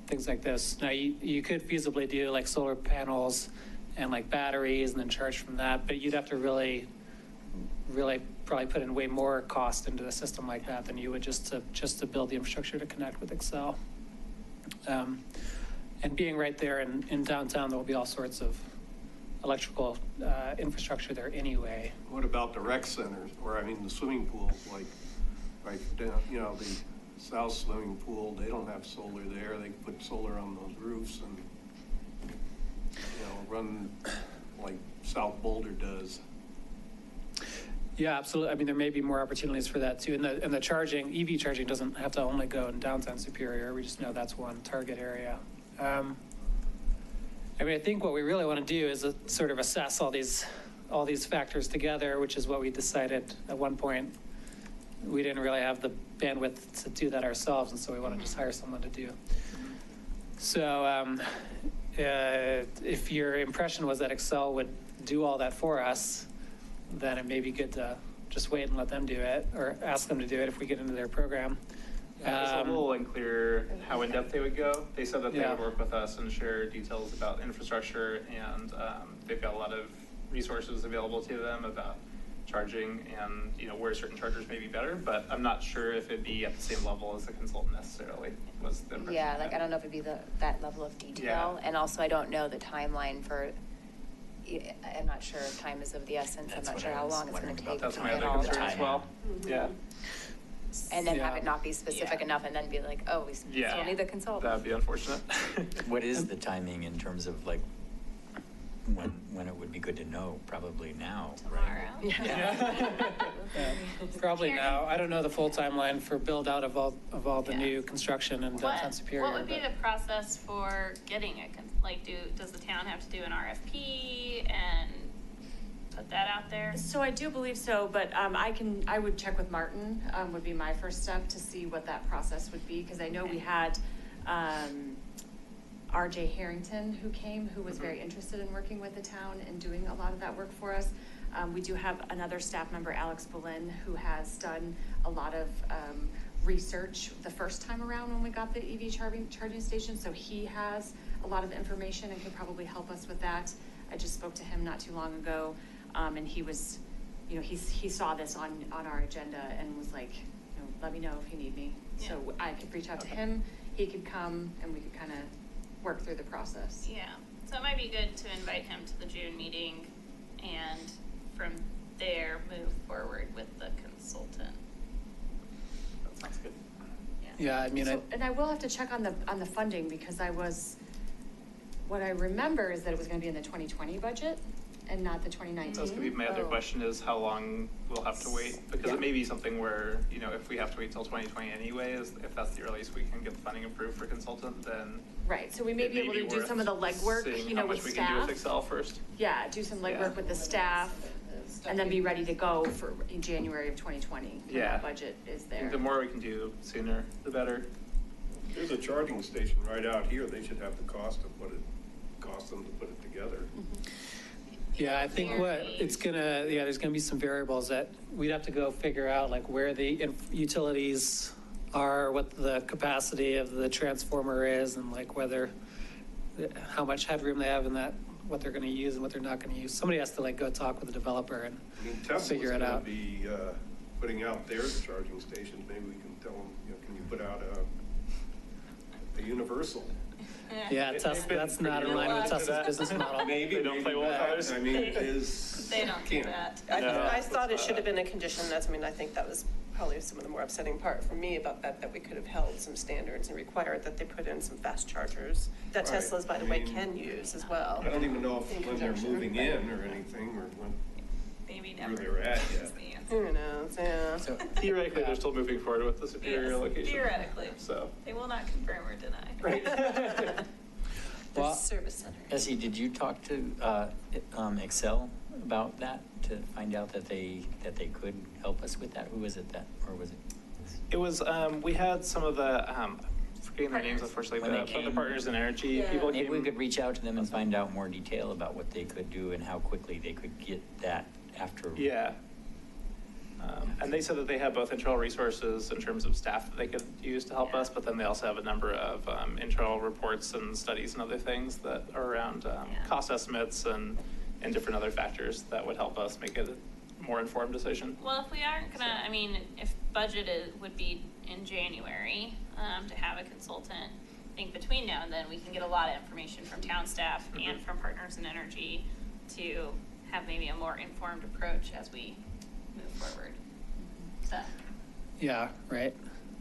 things like this. Now, you could feasibly do like solar panels and like batteries and then charge from that, but you'd have to really probably put in way more cost into a system like that than you would just to build the infrastructure to connect with Excel. And being right there in downtown, there will be all sorts of electrical infrastructure there anyway. What about the rec centers, or the swimming pools, like right down, the south swimming pool, they don't have solar there. They can put solar on those roofs and, run like South Boulder does. Yeah, absolutely. There may be more opportunities for that too. And the charging, EV charging doesn't have to only go in downtown Superior. We just know that's one target area. I think what we really want to do is sort of assess all these factors together, which is what we decided at one point. We didn't really have the bandwidth to do that ourselves, and so we want to just hire someone to do. So if your impression was that Excel would do all that for us, then it may be good to just wait and let them do it, or ask them to do it if we get into their program. It's a little unclear how in-depth they would go. They said that they would work with us and share details about infrastructure, and they've got a lot of resources available to them about charging and where certain chargers may be better, but I'm not sure if it'd be at the same level as a consultant necessarily, was the impression. Yeah, I don't know if it'd be that level of detail. Yeah. And also, I don't know the timeline for, I'm not sure if time is of the essence. I'm not sure how long it's going to take. That's to my get other all concern that. as well. Yeah. And then have it not be specific enough, and then be like, oh, we still need the consultant. That'd be unfortunate. What is the timing in terms of like when it would be good to know? Probably now, Tomorrow. right? Yeah. Probably Karen? now. I don't know the full timeline for build out of all the new construction in downtown Superior. What would be but- the process for getting does the town have to do an RFP and put that out there? So I do believe so, but I would check with Martin, would be my first step to see what that process would be, because I know we had RJ Harrington who came, who was very interested in working with the town and doing a lot of that work for us. We do have another staff member, Alex Boleyn, who has done a lot of research the first time around when we got the EV charging station, so he has a lot of information and could probably help us with that. I just spoke to him not too long ago, and he was, he saw this on our agenda and was like, let me know if you need me. Yeah. So I could reach out to him, he could come, and we could kind of work through the process. Yeah, so it might be good to invite him to the June meeting and from there move forward with the consultant. That sounds good. Yeah, And I will have to check on the funding, because what I remember is that it was gonna be in the 2020 budget and not the 2019. That's gonna be my other question, is how long we'll have to wait, because it may be something where, if we have to wait till 2020 anyway, if that's the earliest we can get the funding approved for consultant, then. Right, so we may it be able to do worth some of the legwork, seeing how with much we can do staff. with Excel first. Yeah, do some legwork with the staff, and then be ready to go in January of 2020. When Yeah. that budget is I there. think the more we can do sooner, the better. There's a charging station right out here. They should have the cost them to put it together. Yeah, I think there's gonna be some variables that we'd have to go figure out, like where the utilities are, what the capacity of the transformer is, and like how much headroom they have in that, what they're gonna use and what they're not gonna use. Somebody has to go talk with the developer and Tesla's figure it gonna out. be putting out their charging stations. Maybe we can tell them, can you put out a universal? Yeah, that's not in line with Tesla's business model. Maybe, They don't maybe play well with that. others. I mean, it is. They don't do can't. that. I thought it should have been a condition, I mean, I think that was probably some of the more upsetting part for me about that we could have held some standards and required that they put in some fast chargers that Right. Teslas, by the I way, mean, can use as well. I don't even know if In when they're conjunction. moving in or anything, or Maybe where never. they're at is yet. the answer. Who knows, yeah. So, Theoretically, they're still moving forward with the Superior Yes, location. theoretically. So. They will not confirm or deny. Right. The Well, service center. Essie, did you talk to Excel about that to find out that they could help us with that? Who was it that, or was it? It was, we had some of the, forgetting their names Partners. unfortunately, When they the came- Partners in Energy Yeah. people Maybe we came. could reach out to them and find out more detail about what they could do and how quickly they could get that after. Yeah. And they said that they have both internal resources in terms of staff that they could use to help Yeah. us, but then they also have a number of internal reports and studies and other things that are around Yeah. cost estimates and different other factors that would help us make it a more informed decision. Well, if we aren't gonna, I mean, if budgeted would be in January, to have a consultant, I think between now and then, we can get a lot of information from town staff and from Partners in Energy to have maybe a more informed approach as we move forward. So, Yeah, right.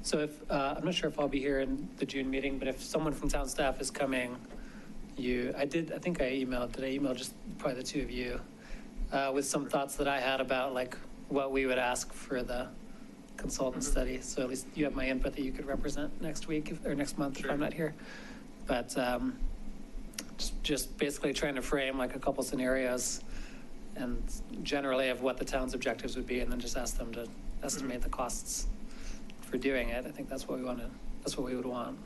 So if, I'm not sure if I'll be here in the June meeting, but if someone from town staff is coming, I think I emailed, did I email just probably the two of you? With some thoughts that I had about like what we would ask for the consultant study. So at least you have my input that you could represent next week or next month if Sure. I'm not here. But just basically trying to frame like a couple scenarios and generally of what the town's objectives would be, and then just ask them to estimate the costs for doing it. I think that's what we would want.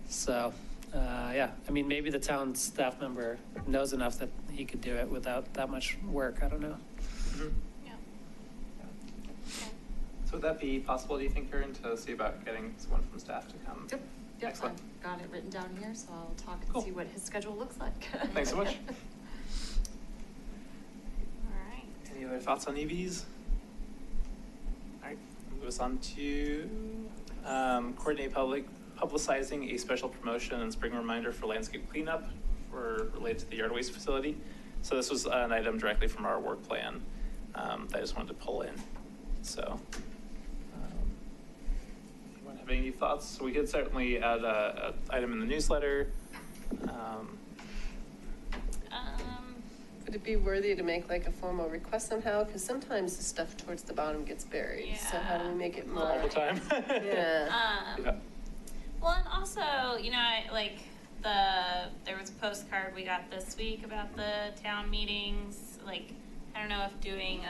So, yeah, I mean, maybe the town staff member knows enough that he could do it without that much work. I don't know. yeah. So would that be possible, do you think, Karen, to see about getting someone from staff to come? Yep, Excellent. I've got it written down here, so I'll talk and Cool. see what his schedule looks like. Thanks so much. All right. Any other thoughts on EVs? All right, move us on to coordinate publicizing a special promotion and spring reminder for landscape cleanup related to the yard waste facility. So this was an item directly from our work plan that I just wanted to pull in. So, anyone have any thoughts? So we could certainly add a item in the newsletter. Would it be worthy to make like a formal request somehow? Because sometimes the stuff towards the bottom gets buried. So how do we make it more? All the time. Yeah. Yeah. Well, and also, you know, there was a postcard we got this week about the town meetings. Like, I don't know if doing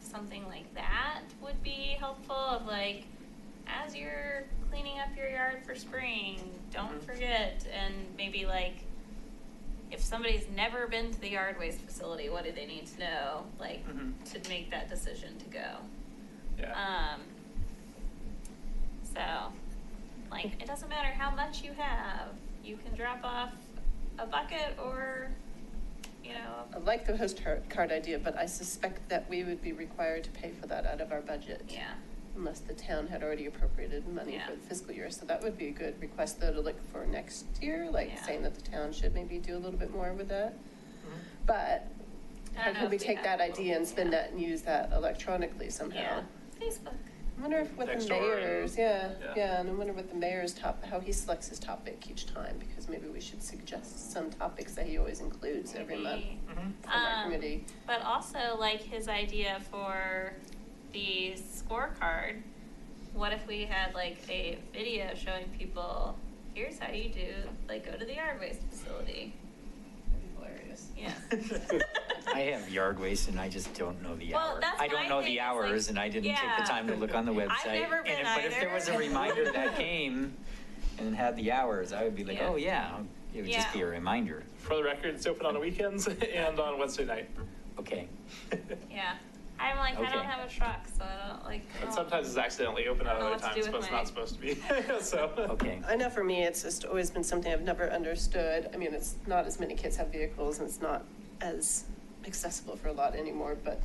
something like that would be helpful, of like, as you're cleaning up your yard for spring, don't forget, and maybe like, if somebody's never been to the yard waste facility, what do they need to know, like, to make that decision to go? Yeah. So, like, it doesn't matter how much you have, you can drop off a bucket or, you know. I like the host card idea, but I suspect that we would be required to pay for that out of our budget. Yeah. Unless the town had already appropriated money Yeah. for the fiscal year. So that would be a good request though to look for next year, like Yeah. saying that the town should maybe do a little bit more with that. But I how don't know could we if we take have that a little- idea and spend yeah. that and use that electronically somehow? Yeah, Facebook. I wonder if with the Next door and- mayor's, yeah. and I wonder what the mayor's how he selects his topic each time, because maybe we should suggest some topics that he always includes every month Maybe. from our committee. But also, like, his idea for the scorecard, what if we had like a video showing people, here's how you do, like, go to the yard waste facility? That'd be hilarious. Yeah. I have yard waste and I just don't know the Well, hours. that's I don't my know thing, the is, hours like, and I didn't take yeah. the time to look on the website. never been But if there was a either. reminder that came and had the hours, I would be like, Yeah. oh yeah, it would just be a Yeah. reminder. For the record, it's open on the weekends and on Wednesday night. Okay. Yeah. I'm like, I Okay. don't have a truck, so I don't like. And sometimes it's accidentally open I at don't know other what to times, do but with it's my- not supposed to be. So. Okay. I know for me, it's just always been something I've never understood. I mean, it's not as many kids have vehicles and it's not as accessible for a lot anymore, but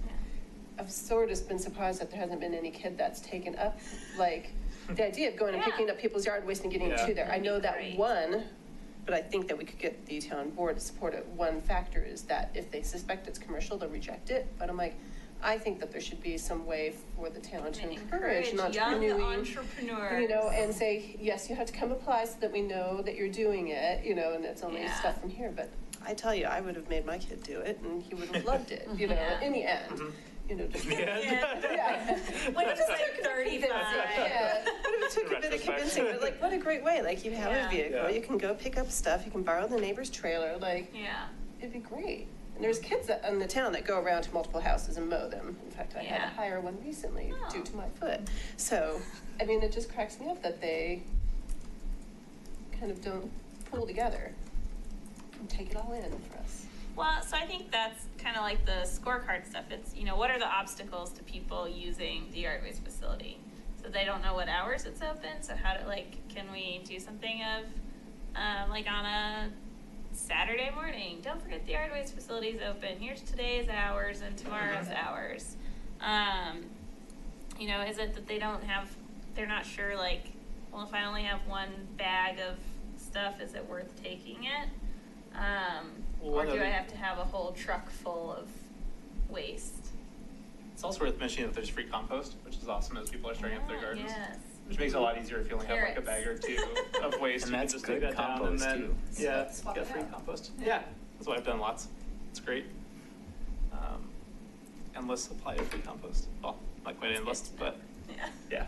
I've sort of been surprised that there hasn't been any kid that's taken up, like, the idea of going and Yeah. picking up people's yard waste and getting it Yeah. to there. I know that That'd be one but I think that we could get the town board to support it. One factor is that if they suspect it's commercial, they'll reject it, but I'm like, I think that there should be some way for the town to encourage an young entrepreneur, entrepreneurs. you know, and say, yes, you have to come apply so that we know that you're doing it, you know, and it's only Yeah. stuff from here, but I tell you, I would have made my kid do it and he would have loved it, you know, Yeah. in the end, you know, just. Yeah. When It's like 35. Yeah, but it took a bit of Retrospect. convincing, but like, what a great way, like, you have Yeah. a vehicle, Yeah. you can go pick up stuff, you can borrow the neighbor's trailer, like, Yeah. it'd be great. And there's kids in the town that go around to multiple houses and mow them. In fact, I had Yeah. to hire one recently Oh. due to my foot. So, I mean, it just cracks me up that they kind of don't pull together and take it all in for us. Well, so I think that's kind of like the scorecard stuff. It's, you know, what are the obstacles to people using the yard waste facility? So they don't know what hours it's open, so how to, like, can we do something of, like on a Saturday morning, don't forget the yard waste facility is open, here's today's hours and tomorrow's hours. You know, is it that they're not sure, like, well, if I only have one bag of stuff, is it worth taking it? Or One do of I the- have to have a whole truck full of waste? It's also worth mentioning that there's free compost, which is awesome as people are starting up their gardens. Yes. Which makes it a lot easier if you only have like a Carrots. bag or two of waste. And You can that's just take good that down and compost, then, too. yeah, Swap get it free out. compost. Yeah, that's what I've done lots. It's great. Endless supply of free compost. Well, not quite That's endless, good to but know. yeah.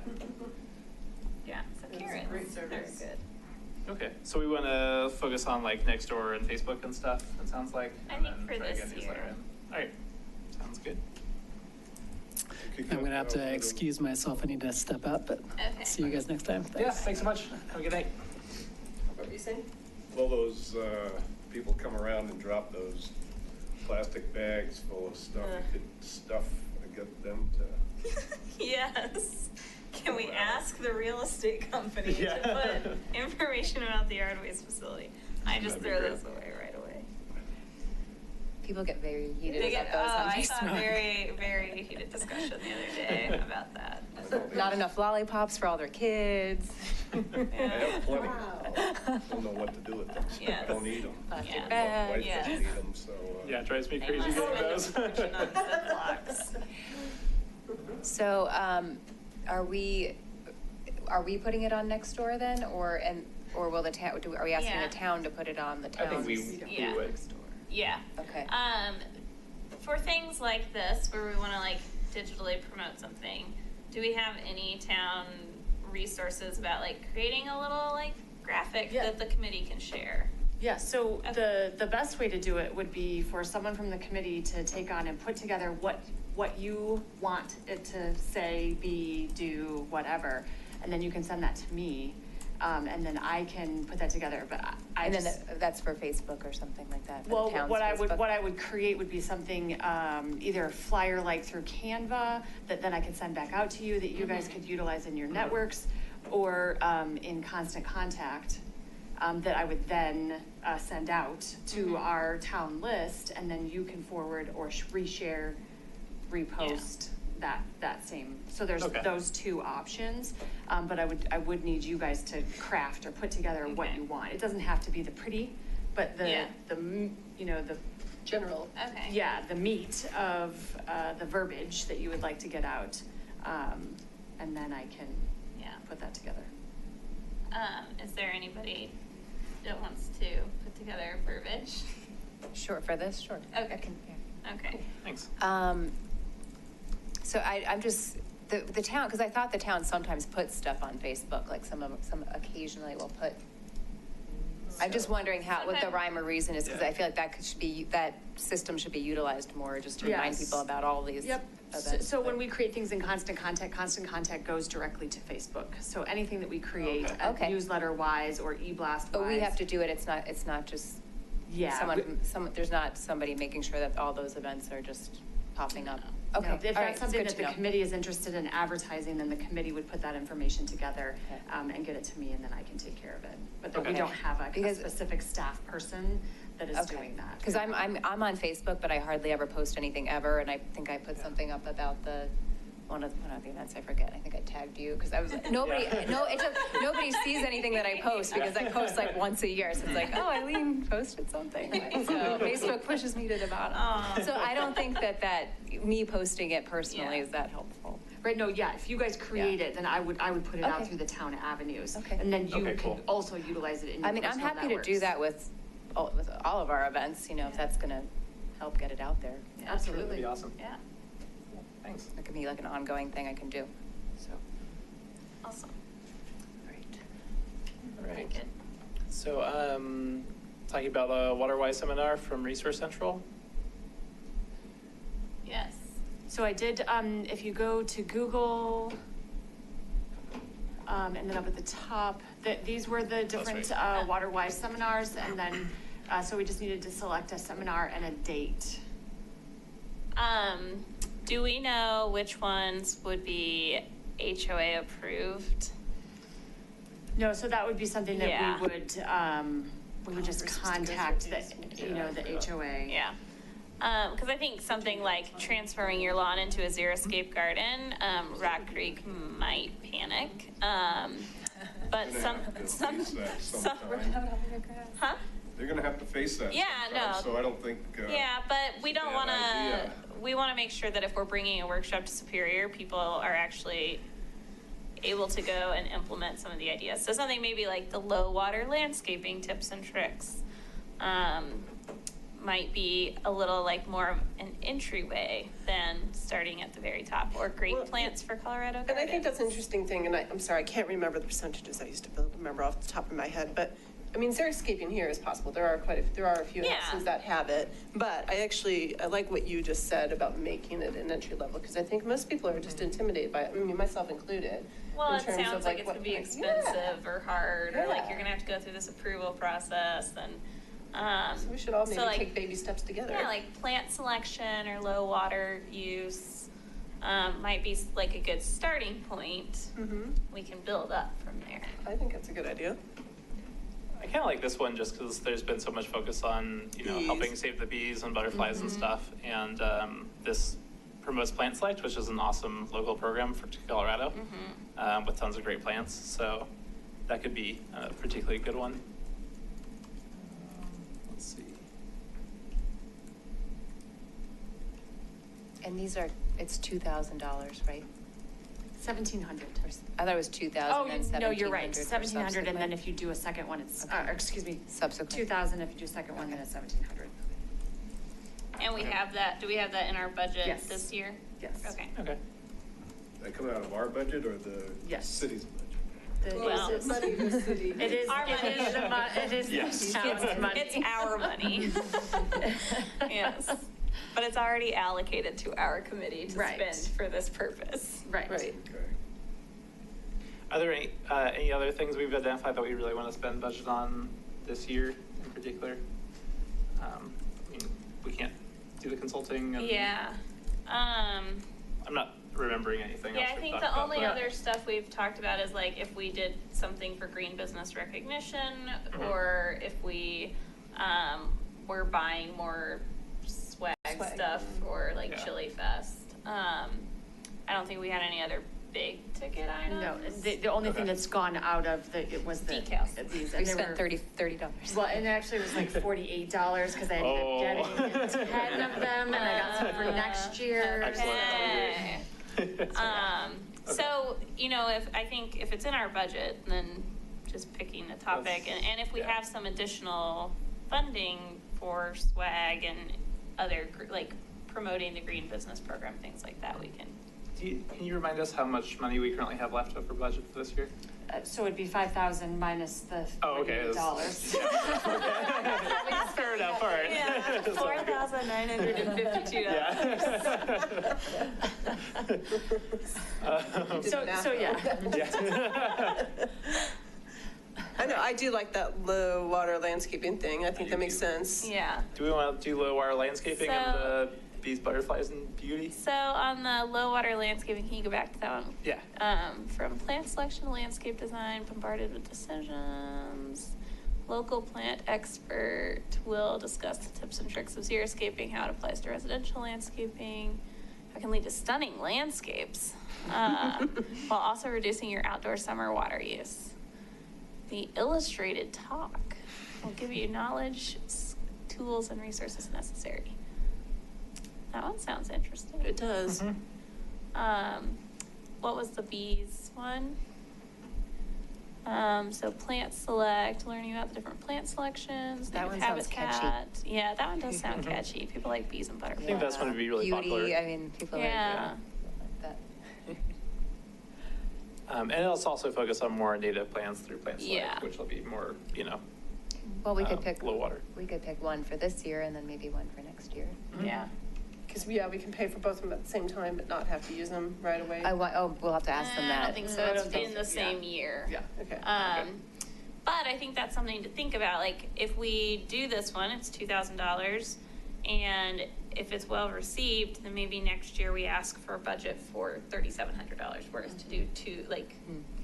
Yeah, so That's a carrots, great they're service. good. Okay, so we want to focus on like Nextdoor and Facebook and stuff, it sounds like. I and think then for try to this get a newsletter year. in. All right, sounds good. I'm gonna have to excuse myself. I need to step out, but Okay. see you guys next time. Yeah, Thanks. thanks so much. Have a good night. What were you saying? Well, those, people come around and drop those plastic bags full of stuff, you could stuff and get them to. Yes. Can we ask the real estate company Yeah. to put information about the yard waste facility? I just That'd be throw great. those away right away. People get very heated They get, about those on I saw a Facebook. very, very heated discussion the other day about that. Not enough lollipops for all their kids. I have plenty. Don't know what to do with them. Yes. I don't eat them. Plastic Yeah. bags. My wife Yes. doesn't eat them, so. Yeah, it drives me They crazy must getting spend a those. fortune on Ziplocs. So, are we putting it on Nextdoor then, or will the town, are we asking Yeah. the town to put it on the I town's? think we Yeah. would. Yeah. Okay. For things like this, where we wanna like digitally promote something, do we have any town resources about like creating a little like graphic Yeah. that the committee can share? Yeah, so the best way to do it would be for someone from the committee to take on and put together what you want it to say, be, do, whatever. And then you can send that to me, and then I can put that together, but I And then just. that's for Facebook or something like that? for the Well, town's what Facebook? I would create would be something, either flyer-like through Canva, that then I could send back out to you, that you guys could utilize in your networks, or, in Constant Contact, that I would then, send out to our town list, and then you can forward or reshare, repost that same. So there's Okay. those two options, but I would need you guys to craft or put together what Okay. you want. It doesn't have to be the pretty, but Yeah. you know, the, General. Okay. yeah, the meat of, the verbiage that you would like to get out. And then I can Yeah. put that together. Is there anybody that wants to put together verbiage? Sure, for this, sure. Okay. I can, yeah. Okay. Thanks. So I'm just, the town, because I thought the town sometimes puts stuff on Facebook, like some occasionally will put. I'm just wondering what the Sometimes- rhyme or reason is, because Yeah. I feel like that system should be utilized more, just to remind Yes. people about all these Yep. events. So when but- we create things in Constant Contact goes directly to Facebook. So anything that we create, Okay. Okay. newsletter-wise or e-blast-wise. But we have to do it, it's not just Yeah. there's not somebody making sure that all those events are just popping up. No, Okay, if all right, that's it's something good that to the know. committee is interested in advertising, then the committee would put that information together, Okay. and get it to me, and then I can take care of it. But then we Okay. don't have a Because- specific staff person that is doing that. Because I'm on Facebook, but I hardly ever post anything ever, and I think I put something up about the one of the events, I forget, I think I tagged you, because I was, nobody sees anything that I post, because I post like once a year, so it's like, oh, Eileen posted something. So Facebook pushes me to the bottom. So I don't think that me posting it personally is that helpful. Right, no, yeah, if you guys create Yeah. it, then I would put it out Okay. through the town avenues. Okay. And then you Okay, can cool. also utilize it in your I mean, I'm personal happy to do networks. that with all of our events, you know, if that's gonna help get it out there. Yeah, absolutely. That'd be awesome. Yeah, Thanks. It can be like an ongoing thing I can do, so. awesome. Great. All right. Good. So, talking about the WaterWise seminar from Resource Central. Yes. So I did, if you go to Google, and then up at the top, these were the different, right. WaterWise seminars, and then, so we just needed to select a seminar and a date. Do we know which ones would be HOA approved? No, so that would be something that Yeah. we would just contact the, the HOA. Yeah. Because I think something like transferring your lawn into a xeriscape garden, Rock Creek might panic. But They're some, gonna have to some, face that some, sometime. huh? They're gonna have to face that Yeah, sometime, no. so I don't think. Yeah, but we don't bad want to, idea. we want to make sure that if we're bringing a workshop to Superior, people are actually able to go and implement some of the ideas. So something maybe like the low water landscaping tips and tricks might be a little like more of an entryway than starting at the very top, or great Well, plants for Colorado And I think that's an gardens. interesting thing, and I'm sorry, I can't remember the percentages, I used to be able to remember off the top of my head, but, I mean, xeriscaping here is possible, there are a few Yeah. houses that have it, but I like what you just said about making it an entry level, because I think most people are just intimidated by it, I mean, myself included. Well, in it terms of, sounds like it's what gonna be kind- expensive or hard, or like Yeah. you're gonna have to go through this approval process and, So we should all so maybe like- take baby steps together. yeah, like plant selection or low water use, might be like a good starting point. Mm-hmm, We can build up from there. I think that's a good idea. I kind of like this one just because there's been so much focus on, Bees. helping save the bees and butterflies and stuff. And this promotes Plant Select, which is an awesome local program for Colorado with tons of great plants. So that could be a particularly good one. Let's see. And it's $2,000, right? 1,700. I thought it was 2,000 Oh, and 1,700. no, you're right, for 1,700, and then subsequent. if you do a second one, it's, Okay. excuse me, Subsequent. 2,000, if you do a second one, then it's 1,700. And we have that, do we have that in our budget Yes. this year? Yes. Okay. Okay. They come out of our budget or the Yes. city's budget? Well, It is, Our money. it is Yes. the town's money. It's our money. Yes. But it's already allocated to our committee to Right. spend for this purpose. Right. Right. Okay. Are there any other things we've identified that we really want to spend budget on this year in particular? I mean, we can't do the consulting. And Yeah. I'm not remembering anything else. Yeah, I we've think talked the about, only but- other stuff we've talked about is like if we did something for green business recognition, Mhm. or if we were buying more swag stuff for like Yeah. Chili Fest. I don't think we had any other big ticket items. No, the only thing Okay. that's gone out of it was the. Decals. These, We and they spent were. $30. Well, and actually it was like $48 because I ended up getting 10 of them, and I got some for next year. Excellent. Okay. So, if it's in our budget, then just picking a topic, and if we Yeah. have some additional funding for swag and other, like promoting the green business program, things like that, we can. Can you remind us how much money we currently have left over budget for this year? So it'd be 5,000 minus the Oh, okay. $48. Yeah. Fair enough, all right. Yeah, $4,952. Yeah. So yeah. Yeah. I know, I do like that low water landscaping thing, I think that makes sense. Yeah. Do we want to do low water landscaping and So- the bees, butterflies, and beauty? So on the low water landscaping, can you go back to that one? Yeah. From plant selection to landscape design, bombarded with decisions. Local plant expert will discuss the tips and tricks of xeriscaping, how it applies to residential landscaping, that can lead to stunning landscapes, while also reducing your outdoor summer water use. The illustrated talk will give you knowledge, tools, and resources necessary. That one sounds interesting. It does. What was the bees one? So plant select, learning about the different plant selections. That native one sounds catchy. habitat. Yeah, that one does sound catchy. People like bees and I butterflies. think that's going to be really Beauty, popular. I mean, people Yeah. like that. And it'll also focus on more native plants through plant select, Yeah. which will be more, Well, we could pick, low water. we could pick one for this year and then maybe one for next year. Yeah. Because, yeah, we can pay for both of them at the same time, but not have to use them right away. We'll have to ask them that. I don't think so. I It's don't think in the so, yeah. same year. Yeah. Okay. But I think that's something to think about. Like, if we do this one, it's $2,000, and if it's well received, then maybe next year we ask for a budget for $3,700, whereas to do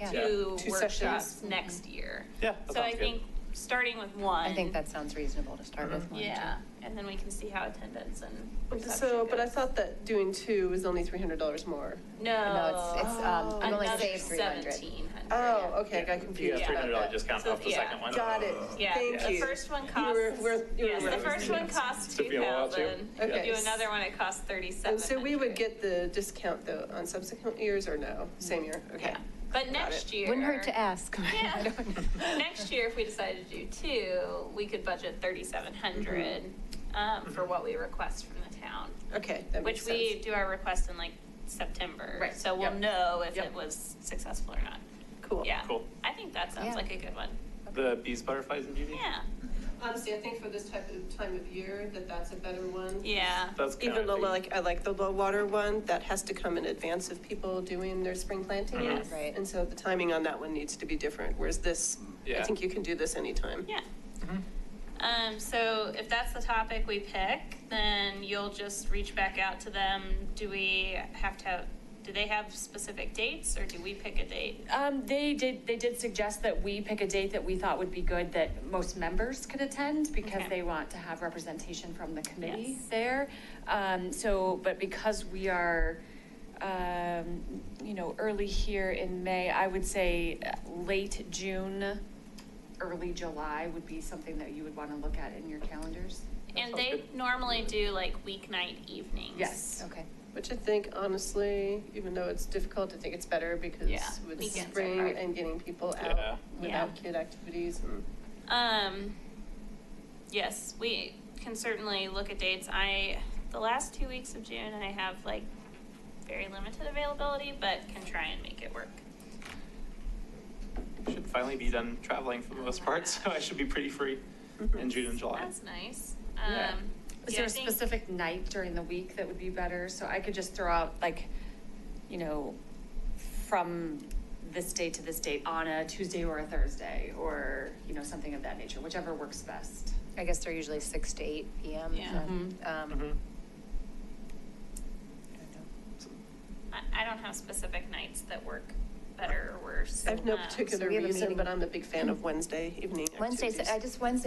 Yeah. two Two workshops sessions. next year. Yeah, that So I sounds good. think starting with one. I think that sounds reasonable to start with one. Yeah, and then we can see how attendance and reception So, but I goes. thought that doing two was only $300 more. No. No, it's, you only Another save 300. 1,700. Oh, okay, I got You confused. got about $300 that. discount So, off the yeah. second one. Got it. Yeah, Thank the you. first one You costs. were Yes, the right. first one costs Took me a while, too. 2,000. Okay. You do another one, it costs 3,700. And so we would get the discount though on subsequent years or no? Same year? Okay. Yeah, but next year. Wouldn't hurt to ask. Yeah. Next year, if we decided to do two, we could budget 3,700 for what we request from the town. Okay, that makes Which sense. we do our request in like September. Right, So we'll yep. know if Yep. it was successful or not. Cool. Yeah. Cool. I think that sounds Yeah. like a good one. The bees, butterflies, and beauty? Yeah. Honestly, I think for this type of time of year, that's a better one. Yeah. That's kind Even of though I like the low water one, that has to come in advance of people doing their spring planting. Yes. Right. And so the timing on that one needs to be different, whereas this, I Yeah. think you can do this anytime. Yeah. So if that's the topic we pick, then you'll just reach back out to them. Do they have specific dates, or do we pick a date? They did suggest that we pick a date that we thought would be good, that most members could attend, because Okay. they want to have representation from the committee Yes. there. But because we are, early here in May, I would say late June, early July would be something that you would want to look at in your calendars. And sounds they good. normally do like weeknight evenings. Yes. Okay. Which I think honestly, even though it's difficult, I think it's better because Yeah, with weekends are spring hard. and getting people Yeah. out without kid activities and. Yes, we can certainly look at dates. The last 2 weeks of June, I have like very limited availability, but can try and make it work. Should finally be done traveling for the most part, so I should be pretty free in June and July. That's nice. Yeah. Is Yeah, there I a think- specific night during the week that would be better? So I could just throw out from this date to this date on a Tuesday or a Thursday, or, something of that nature, whichever works best. I guess they're usually 6 to 8 p.m. Yeah. Mhm. I don't have specific nights that work better or worse. I have no Um, particular so we have a reason, meeting- but I'm a big fan of Wednesday evening Wednesday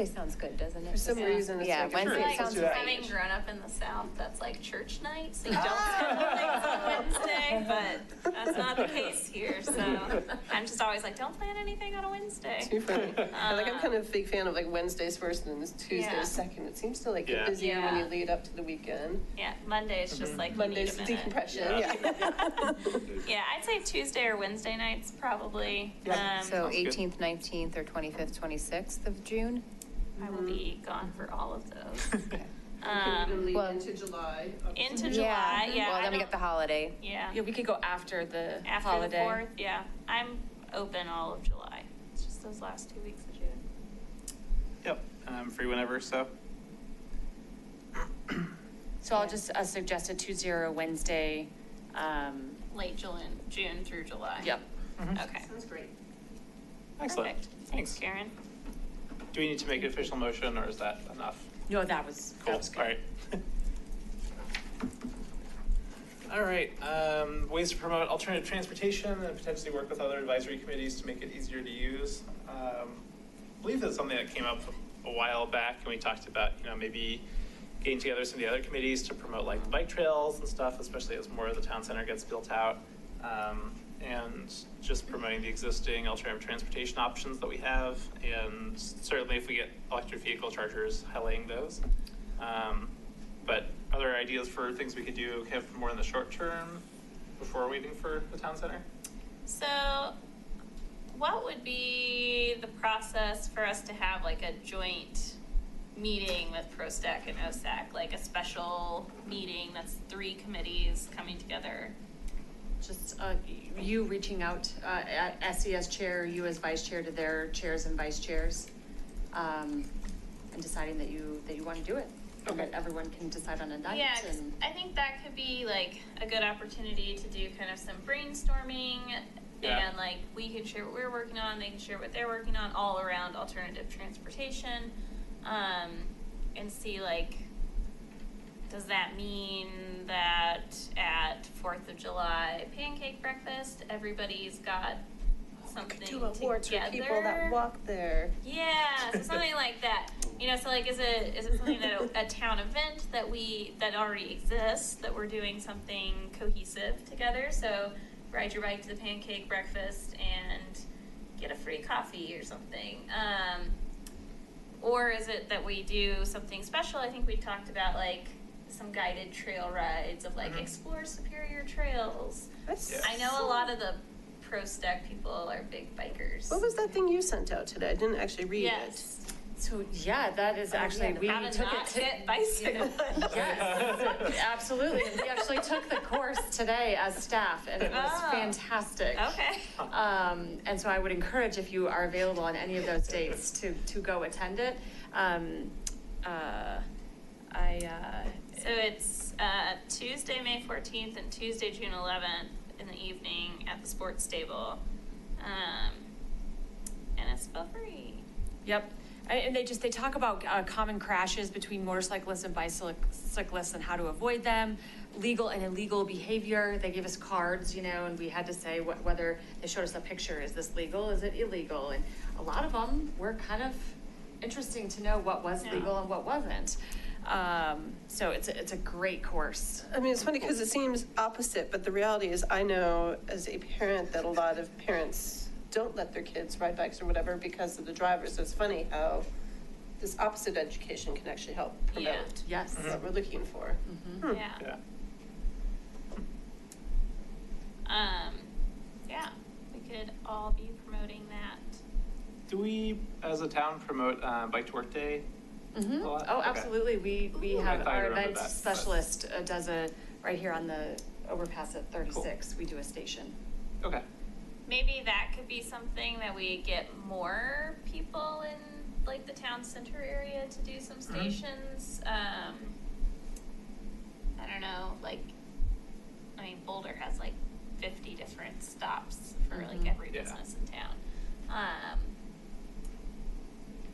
sounds good, doesn't it? For some Yeah. reason, it's Yeah, like. Wednesday Like sounds having right. grown up in the South, that's like church night, so you don't schedule things on Wednesday, but that's not the case here, so I'm just always like, don't plan anything on a Wednesday. Too funny. I'm kind of a big fan of like Wednesdays first and then Tuesdays Yeah. second. It seems to like Yeah. get busier when you Yeah. lead up to the weekend. Yeah, Monday is just like, you need Monday's a minute. decompression, Yeah. yeah. Yeah, I'd say Tuesday or Wednesday nights probably. So Sounds good. 18th, 19th, or 25th, 26th of June? I will be gone for all of those. Okay. Even lead Well- into July. Into July, yeah. Well, I then we don't- get the holiday. Yeah, Yeah, we could go after the after holiday. the 4th, yeah. I'm open all of July. It's just those last 2 weeks of June. Yep, and I'm free whenever, so. So I'll just suggest a Tuesday or a Wednesday. Late June through July. Yep. Okay. Sounds great. Excellent. Perfect. Thanks, Karen. Do we need to make an official motion, or is that enough? No, that was Cool, good. all right. All right, ways to promote alternative transportation and potentially work with other advisory committees to make it easier to use. I believe that's something that came up a while back, and we talked about, maybe getting together some of the other committees to promote like bike trails and stuff, especially as more of the town center gets built out. And just promoting the existing alternative transportation options that we have. And certainly if we get electric vehicle chargers, highlighting those. But other ideas for things we could do kind of more in the short term before waiting for the town center? So what would be the process for us to have like a joint meeting with ProStack and OSAC, like a special meeting that's 3 committees coming together? Just you reaching out, SE as chair, you as vice chair to their chairs and vice chairs, and deciding that you want to do it. And that everyone can decide on a night. Yeah, 'cause I think that could be like a good opportunity to do kind of some brainstorming. Yeah. And like we can share what we're working on, they can share what they're working on, all around alternative transportation. And see like, does that mean that at 4th of July pancake breakfast, everybody's got something Do awards for together? people that walk there. Yeah, so something like that. You know, so like, is it something that a town event that already exists, that we're doing something cohesive together? So ride your bike to the pancake breakfast and get a free coffee or something. Or is it that we do something special? I think we talked about like some guided trail rides of like explore Superior trails. That's- I know a lot of the ProStack people are big bikers. What was that thing you sent out today? I didn't actually read Yes. So yeah, that is actually, we How to took not it to. hit bicyclists. Yes, absolutely. We actually took the course today as staff and it was Oh. fantastic. Okay. And so I would encourage, if you are available on any of those dates, to go attend it. So it's Tuesday, May 14th and Tuesday, June 11th in the evening at the sports stable. And it's still free. Yep. And they talk about common crashes between motorcyclists and bicyclists and how to avoid them, legal and illegal behavior. They gave us cards, and we had to say whether they showed us a picture. Is this legal? Is it illegal? And a lot of them were kind of interesting to know what was legal and what wasn't. So it's a great course. I mean, it's funny because it seems opposite, but the reality is I know as a parent that a lot of parents don't let their kids ride bikes or whatever because of the drivers. So it's funny how this opposite education can actually help promote Yes. what we're looking for. Yeah. Yeah. Yeah, we could all be promoting that. Do we, as a town, promote Bike to Work Day? a lot? Oh, Okay. absolutely. We Ooh, I have thought I our remembered event that, but- specialist does right here on the overpass at 36. We do a station. Okay. Maybe that could be something that we get more people in like the town center area to do some stations. I don't know, Boulder has like 50 different stops for like every Yeah. business in town.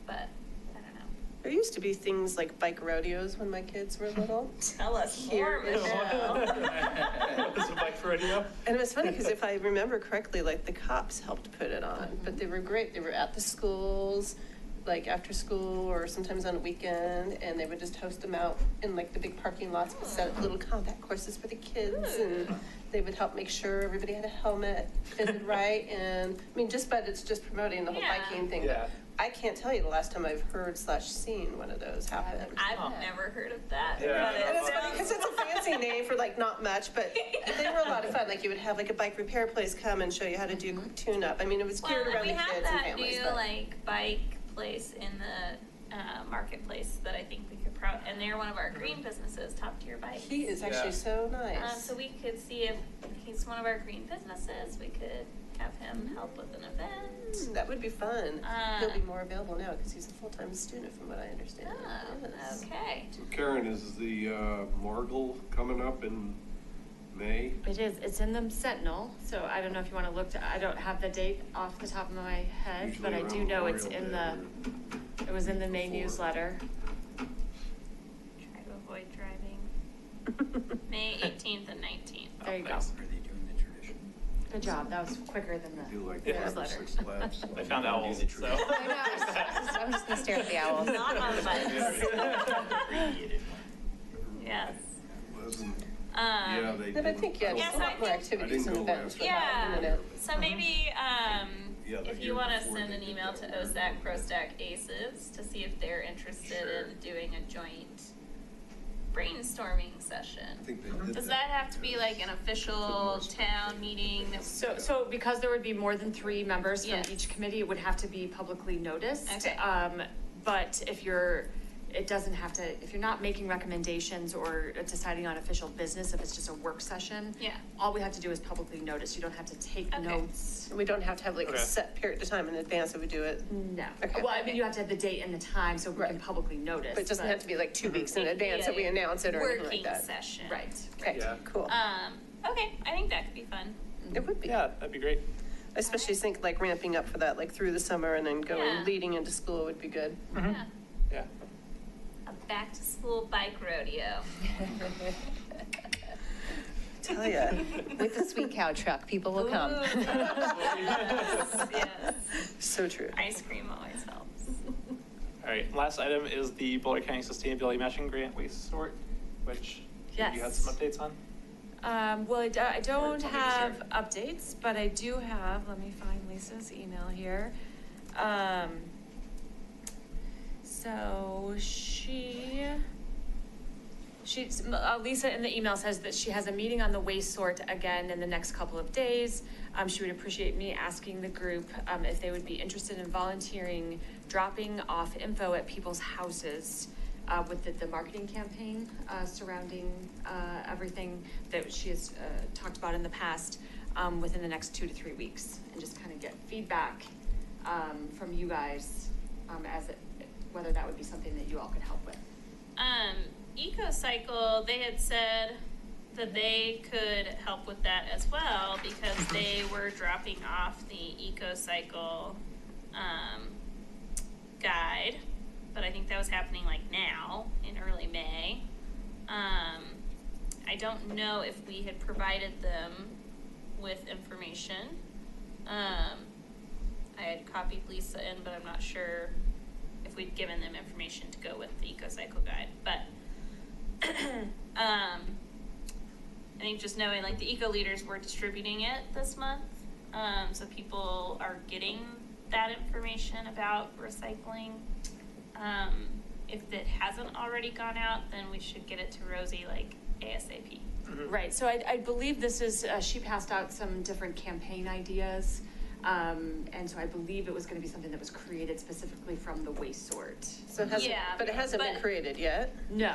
But I don't know. There used to be things like bike rodeos when my kids were little. Tell us Here more, is- Michelle. Was it Bike for Radio? And it was funny because if I remember correctly, like the cops helped put it on, but they were great. They were at the schools, like after school or sometimes on a weekend, and they would just host them out in like the big parking lots, but set up little combat courses for the kids, and they would help make sure everybody had a helmet fitted right. And I mean, it's just promoting the whole Yeah. biking thing. Yeah. But I can't tell you the last time I've heard / seen one of those happen. I've never heard of that. Yeah. but And it it's funny because sounds- it's a fancy name for like not much, but they were a lot of fun. Like you would have like a bike repair place come and show you how to do a quick tune-up. I mean, it was geared Well, around we the have kids and that families. new but- like bike place in the marketplace that I think we could and they're one of our green businesses, Top Tier Bikes. He is actually Yeah. so nice. So we could see if he's one of our green businesses, we could have him help with an event. That would be fun. Uh, He'll be more available now because he's a full-time student from what I understand. Oh, Yes. okay. So Karen, is the Margle coming up in May? It is. It's in the Sentinel. So I don't know if you want to look. I don't have the date off the top of my head, but I do Usually know around it's in Memorial the. Day It was in the May before. newsletter. Try to avoid driving. May 18th and 19th. There you go. Thanks. Are they doing the tradition? Good job. That was quicker than or- Do like the Yeah. 5 or newsletter. 6 laps. I found owls, so. I know, I'm just gonna stare at the owls. Not on the bikes. Abbreviated one. Yes. Wasn't, yeah, they But I didn't. think, yeah, Yes, just a I lot more think- activities I and didn't go events. last without Yeah, limiting it. so maybe, Yeah, the if year you wanna before send they an did email to that one. OSAC, ProStac, ACES to see if they're interested Sure. in doing a joint brainstorming session. I think they did Does that have to be like an official town meeting? So because there would be more than 3 members from Yes. each committee, it would have to be publicly noticed. Okay. But if it doesn't have to, if you're not making recommendations or deciding on official business, if it's just a work session. Yeah. All we have to do is publicly notice. You don't have to take Okay. notes. We don't have to have like a Okay. set period of time in advance that we do it, No. Okay. Well, I mean, you have to have the date and the time so we can Right. publicly notice. but it doesn't have to be like 2 weeks in It could be advance that we a announce it or anything like Working that. session. Right. Okay, Yeah. cool. Okay, I think that could be fun. It would be. Yeah, that'd be great. I especially think like ramping up for that, like through the summer and then going, Yeah. leading into school would be good. Yeah. Yeah. A back to school bike rodeo. Tell ya. With the sweet cow truck, people will come. Ooh, yes, yes. So true. Ice cream always helps. All right, last item is the Boulder County Sustainability Matching Grant waste sort, which you had Yes. some updates on? Well, I don't Or have something updates, but I do have, let me find Lisa's email here. So Lisa in the email says that she has a meeting on the waste sort again in the next couple of days. She would appreciate me asking the group, if they would be interested in volunteering, dropping off info at people's houses, with the marketing campaign, surrounding, everything that she has, talked about in the past, within the next 2 to 3 weeks, and just kind of get feedback, from you guys, whether that would be something that you all could help with. EcoCycle, they had said that they could help with that as well because they were dropping off the EcoCycle guide, but I think that was happening like now in early May. I don't know if we had provided them with information. I had copied Lisa in, but I'm not sure if we'd given them information to go with the EcoCycle guide, but I think just knowing like the eco leaders were distributing it this month, so people are getting that information about recycling. If it hasn't already gone out, then we should get it to Rosie like ASAP. Right, so I believe this is, she passed out some different campaign ideas. And so I believe it was gonna be something that was created specifically from the waste sort. So it hasn't, Yeah, but it hasn't been but- created yet? No,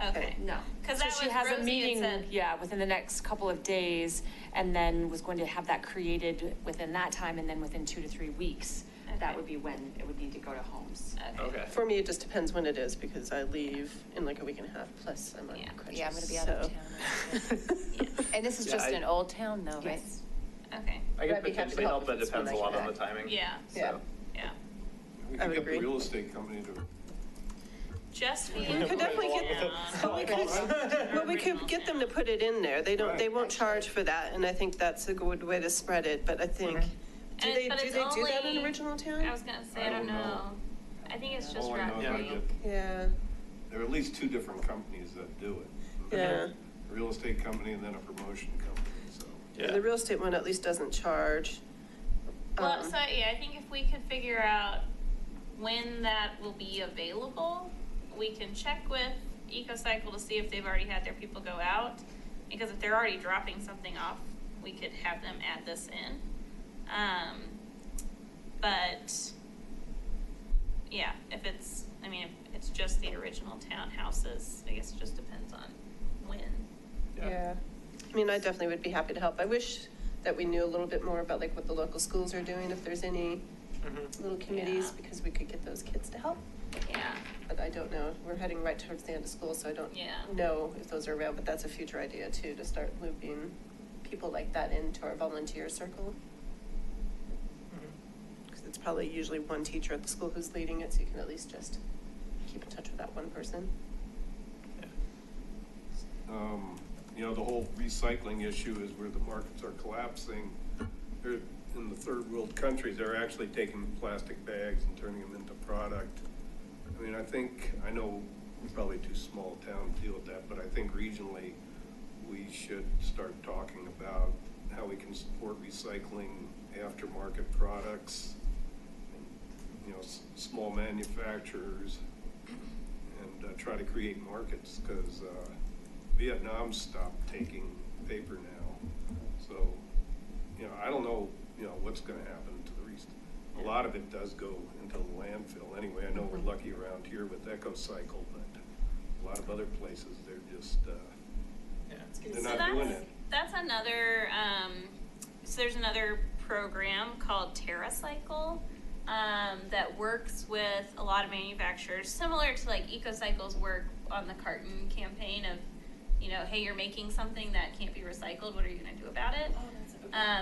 Okay. no. 'Cause So that she was has a Rosie had meeting, said- yeah, within the next couple of days, and then was going to have that created within that time, and then within 2 to 3 weeks, that Okay. would be when it would need to go to homes. Okay. For me, it just depends when it is because I leave in like a week and a half, plus I'm on Yeah. crutches. Yeah, I'm gonna be out of so- town. And this is Yeah, just in Old Town though, right? Yes. Okay, I I'd could be happy to potentially help help, if but it's depends a when I lot get on the back. timing. yeah, Yeah. yeah. We I could would get the agree. real estate company to, Just for We could definitely get, well, we could get them to put it in there. They don't, they won't charge for that, and I think that's a good way to spread it, but I think, do And- they but do it's that in only- Original I Town? was gonna say, I don't know. I think it's just all I know Rock is I Creek. get, Yeah, there are at least 2 different companies that do it. yeah. A real estate company and then a promotion company, so. And the real estate one at least doesn't charge. Well, so yeah, I think if we could figure out when that will be available, we can check with EcoCycle to see if they've already had their people go out. Because if they're already dropping something off, we could have them add this in. But yeah, if it's it's just the original townhouses, I guess it just depends on when. Yeah. I mean, I definitely would be happy to help. I wish that we knew a little bit more about like what the local schools are doing, if there's any little committees, Yeah. because we could get those kids to help. Yeah. But I don't know. We're heading right towards the end of school, so I don't Yeah. know if those are around, but that's a future idea too, to start looping people like that into our volunteer circle. Because it's probably usually one teacher at the school who's leading it, so you can at least just keep in touch with that one person. You know, the whole recycling issue is where the markets are collapsing. They're, in the third world countries, they're actually taking plastic bags and turning them into product. I mean, I know we're probably too small a town to deal with that, but I think regionally, we should start talking about how we can support recycling aftermarket products, you know, small manufacturers, and try to create markets, because Vietnam stopped taking paper now. So, you know, I don't know, you know, what's gonna happen to the rest. A lot of it does go into the landfill anyway. I know we're lucky around here with EcoCycle, but a lot of other places, they're just, they're not doing it. That's another, so there's another program called TerraCycle, that works with a lot of manufacturers, similar to like EcoCycle's work on the carton campaign of, you know, hey, you're making something that can't be recycled, what are you gonna do about it?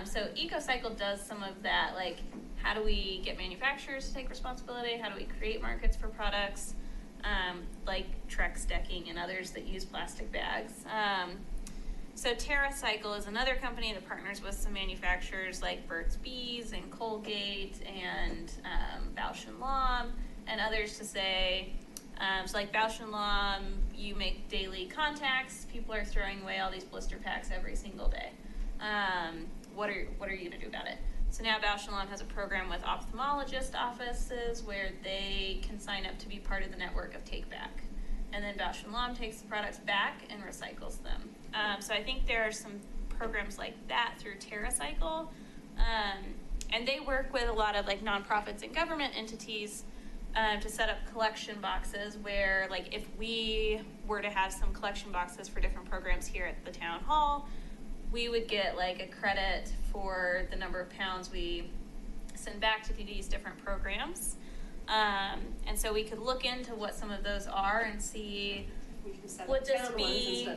So EcoCycle does some of that, like, how do we get manufacturers to take responsibility? How do we create markets for products, like Trex decking and others that use plastic bags? So TerraCycle is another company that partners with some manufacturers like Burt's Bees and Colgate and Bausch & Lomb and others to say, so like Bausch & Lomb, you make daily contacts. People are throwing away all these blister packs every single day. What are you gonna do about it? So now Bausch & Lomb has a program with ophthalmologist offices where they can sign up to be part of the network of Take Back. And then Bausch & Lomb takes the products back and recycles them. So I think there are some programs like that through TerraCycle. And they work with a lot of like nonprofits and government entities to set up collection boxes where, like, if we were to have some collection boxes for different programs here at the town hall, we would get like a credit for the number of pounds we send back to these different programs. And so we could look into what some of those are and see, would this be,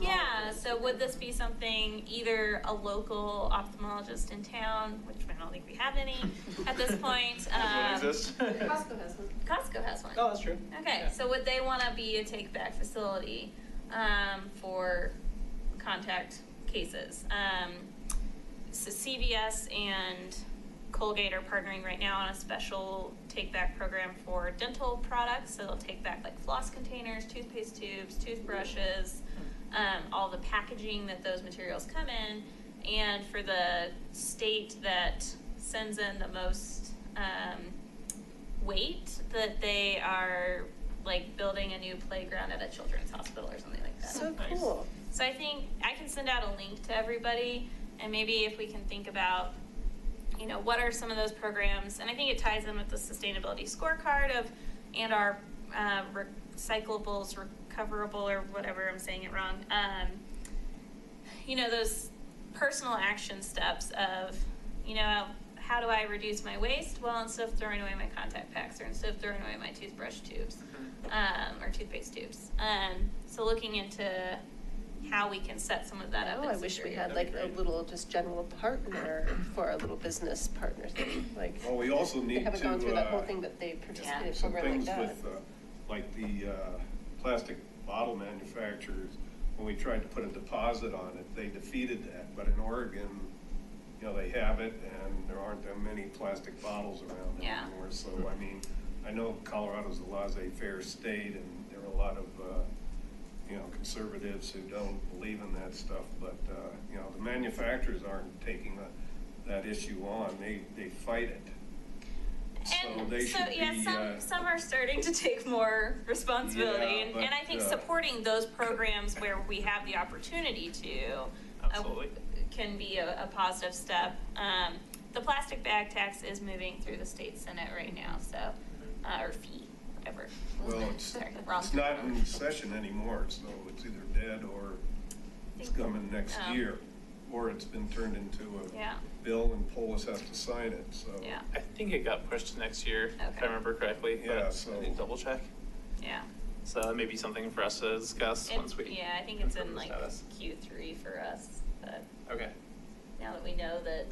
yeah, so would this be something, either a local ophthalmologist in town, which I don't think we have any at this point. Does one exist? Costco has one. Costco has one. Oh, that's true. Okay, Yeah. so would they want to be a take-back facility for contact cases? So CVS and Colgate are partnering right now on a special take-back program for dental products. So they'll take back like floss containers, toothpaste tubes, toothbrushes, all the packaging that those materials come in. And for the state that sends in the most weight, that they are like building a new playground at a children's hospital or something like that. So cool. So I think I can send out a link to everybody, and maybe if we can think about, you know, what are some of those programs, and I think it ties in with the sustainability scorecard of, and our recyclables, recoverable, or whatever, I'm saying it wrong. You know, those personal action steps of, you know, how do I reduce my waste? Well, instead of throwing away my contact packs, or instead of throwing away my toothbrush tubes, or toothpaste tubes. So looking into how we can set some of that up. Oh, I wish we had like a little just general partner for our little business partner thing, like. Well, we also They need to. haven't gone through that whole thing, but they participate in a some program like things that. with, like the plastic bottle manufacturers, when we tried to put a deposit on it, they defeated that. But in Oregon, you know, they have it, and there aren't that many plastic bottles around anymore. So, I mean, I know Colorado's a laissez-faire state, and there are a lot of, you know, conservatives who don't believe in that stuff. But, you know, the manufacturers aren't taking that issue on. They fight it. So they should be, some are starting to take more responsibility, Yeah, and I think but, supporting those programs where we have the opportunity to Absolutely. can be a positive step. The plastic bag tax is moving through the state senate right now, so or fee, whatever. well, it's Sorry, wrong. not in session anymore, so it's either dead or it's coming next year, or it's been turned into a Yeah. bill and Polis has to sign it, so. Yeah. I think it got pushed to next year, if Okay. I remember correctly. Yeah, but so- I need to double check. Yeah. So that may be something for us to discuss once we. Yeah, I think it's in confirm the like status. Q3 for us, but Okay. now that we know that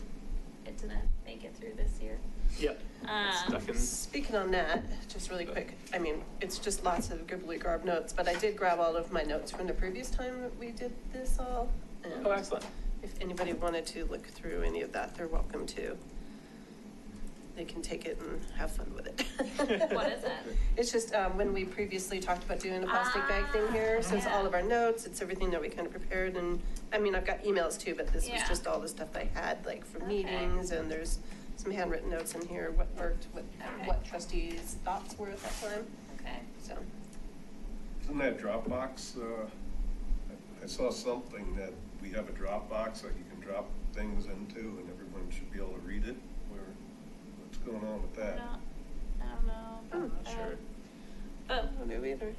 it didn't make it through this year. Yep. It's stuck in. Speaking on that, just really quick, I mean, it's just lots of gribbly garb notes, but I did grab all of my notes from the previous time that we did this all. And Oh, excellent. if anybody wanted to look through any of that, they're welcome to. they can take it and have fun with it. What is it? It's just, when we previously talked about doing a plastic bag thing here, so it's all of our notes, it's everything that we kind of prepared, and, I mean, I've got emails too, but this was Yeah. just all the stuff I had, like, for Okay. meetings, and there's some handwritten notes in here, what worked, what trustees' thoughts were at that time, Okay. so. Isn't that Dropbox, I saw something that we have a Dropbox that you can drop things into and everyone should be able to read it, what's going on with that? I don't know. I'm not sure. But, I don't know either.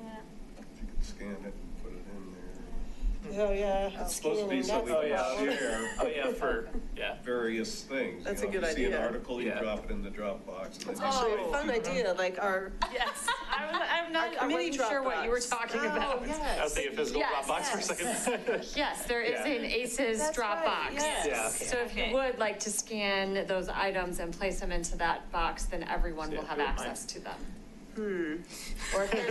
yeah. If you could scan it and put it in there. Oh, yeah. It's supposed to be so we can share Oh, yeah, for, yeah. various things. That's You a know, good if you see an idea. article, you Yeah. drop it in the Dropbox. and It's then you actually say- a fun idea, like our, Yes, I'm not, I committee wasn't sure what you were Dropbox. talking Oh, about. yes. I was thinking physical Yes. Dropbox for a second. Yes, there is Yeah. an ACES That's right, Dropbox. yes. Yeah. So if Okay. you would like to scan those items and place them into that box, then everyone will Yeah, have do it, Mike. access to them. hmm. Or if there's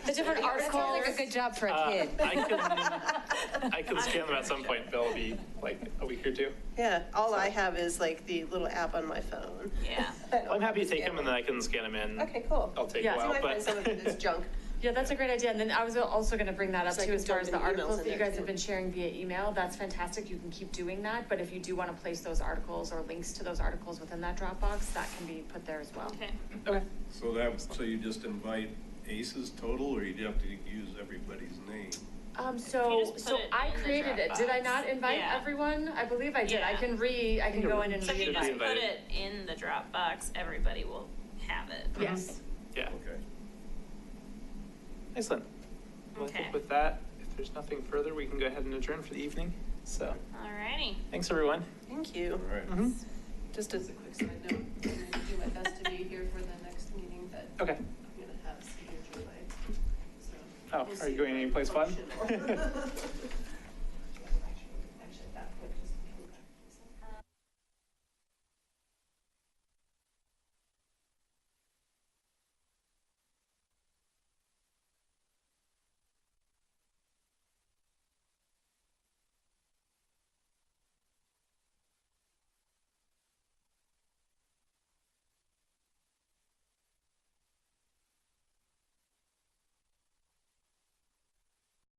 the different That sounds like a articles. good job for a kid. I can scan them at some point, Bill, it'll be like a week or two. Yeah, all I have is like the little app on my phone. Yeah. Well, I'm happy to take them and then I can scan them in. Okay, cool. I'll take Yeah, a so You while, might find some of but it is junk. Yeah, that's a great idea. And then I was also gonna bring that up So I too, can as far as the dump any emails articles in that you there, guys too. have been sharing via email. That's fantastic. You can keep doing that. But if you do wanna place those articles or links to those articles within that Dropbox, that can be put there as well. Okay. okay. So you just invite ACES total, or you have to use everybody's name? You So just put it I in the created it. Did I Dropbox. not invite Yeah. everyone? I believe I did. I Yeah. can go in and So if you just re-invite. put it in the Dropbox, everybody will have it. Yes. Yeah, Okay. excellent. Well, I Okay. think with that, if there's nothing further, we can go ahead and adjourn for the evening. So, Alrighty. thanks, everyone. Thank you. All right. Mm-hmm. Just as a quick side note, I'm gonna do my best to be here for the next meeting, but Okay. I'm gonna have severe July. So Oh, we'll are you see going if I anyplace fun? function.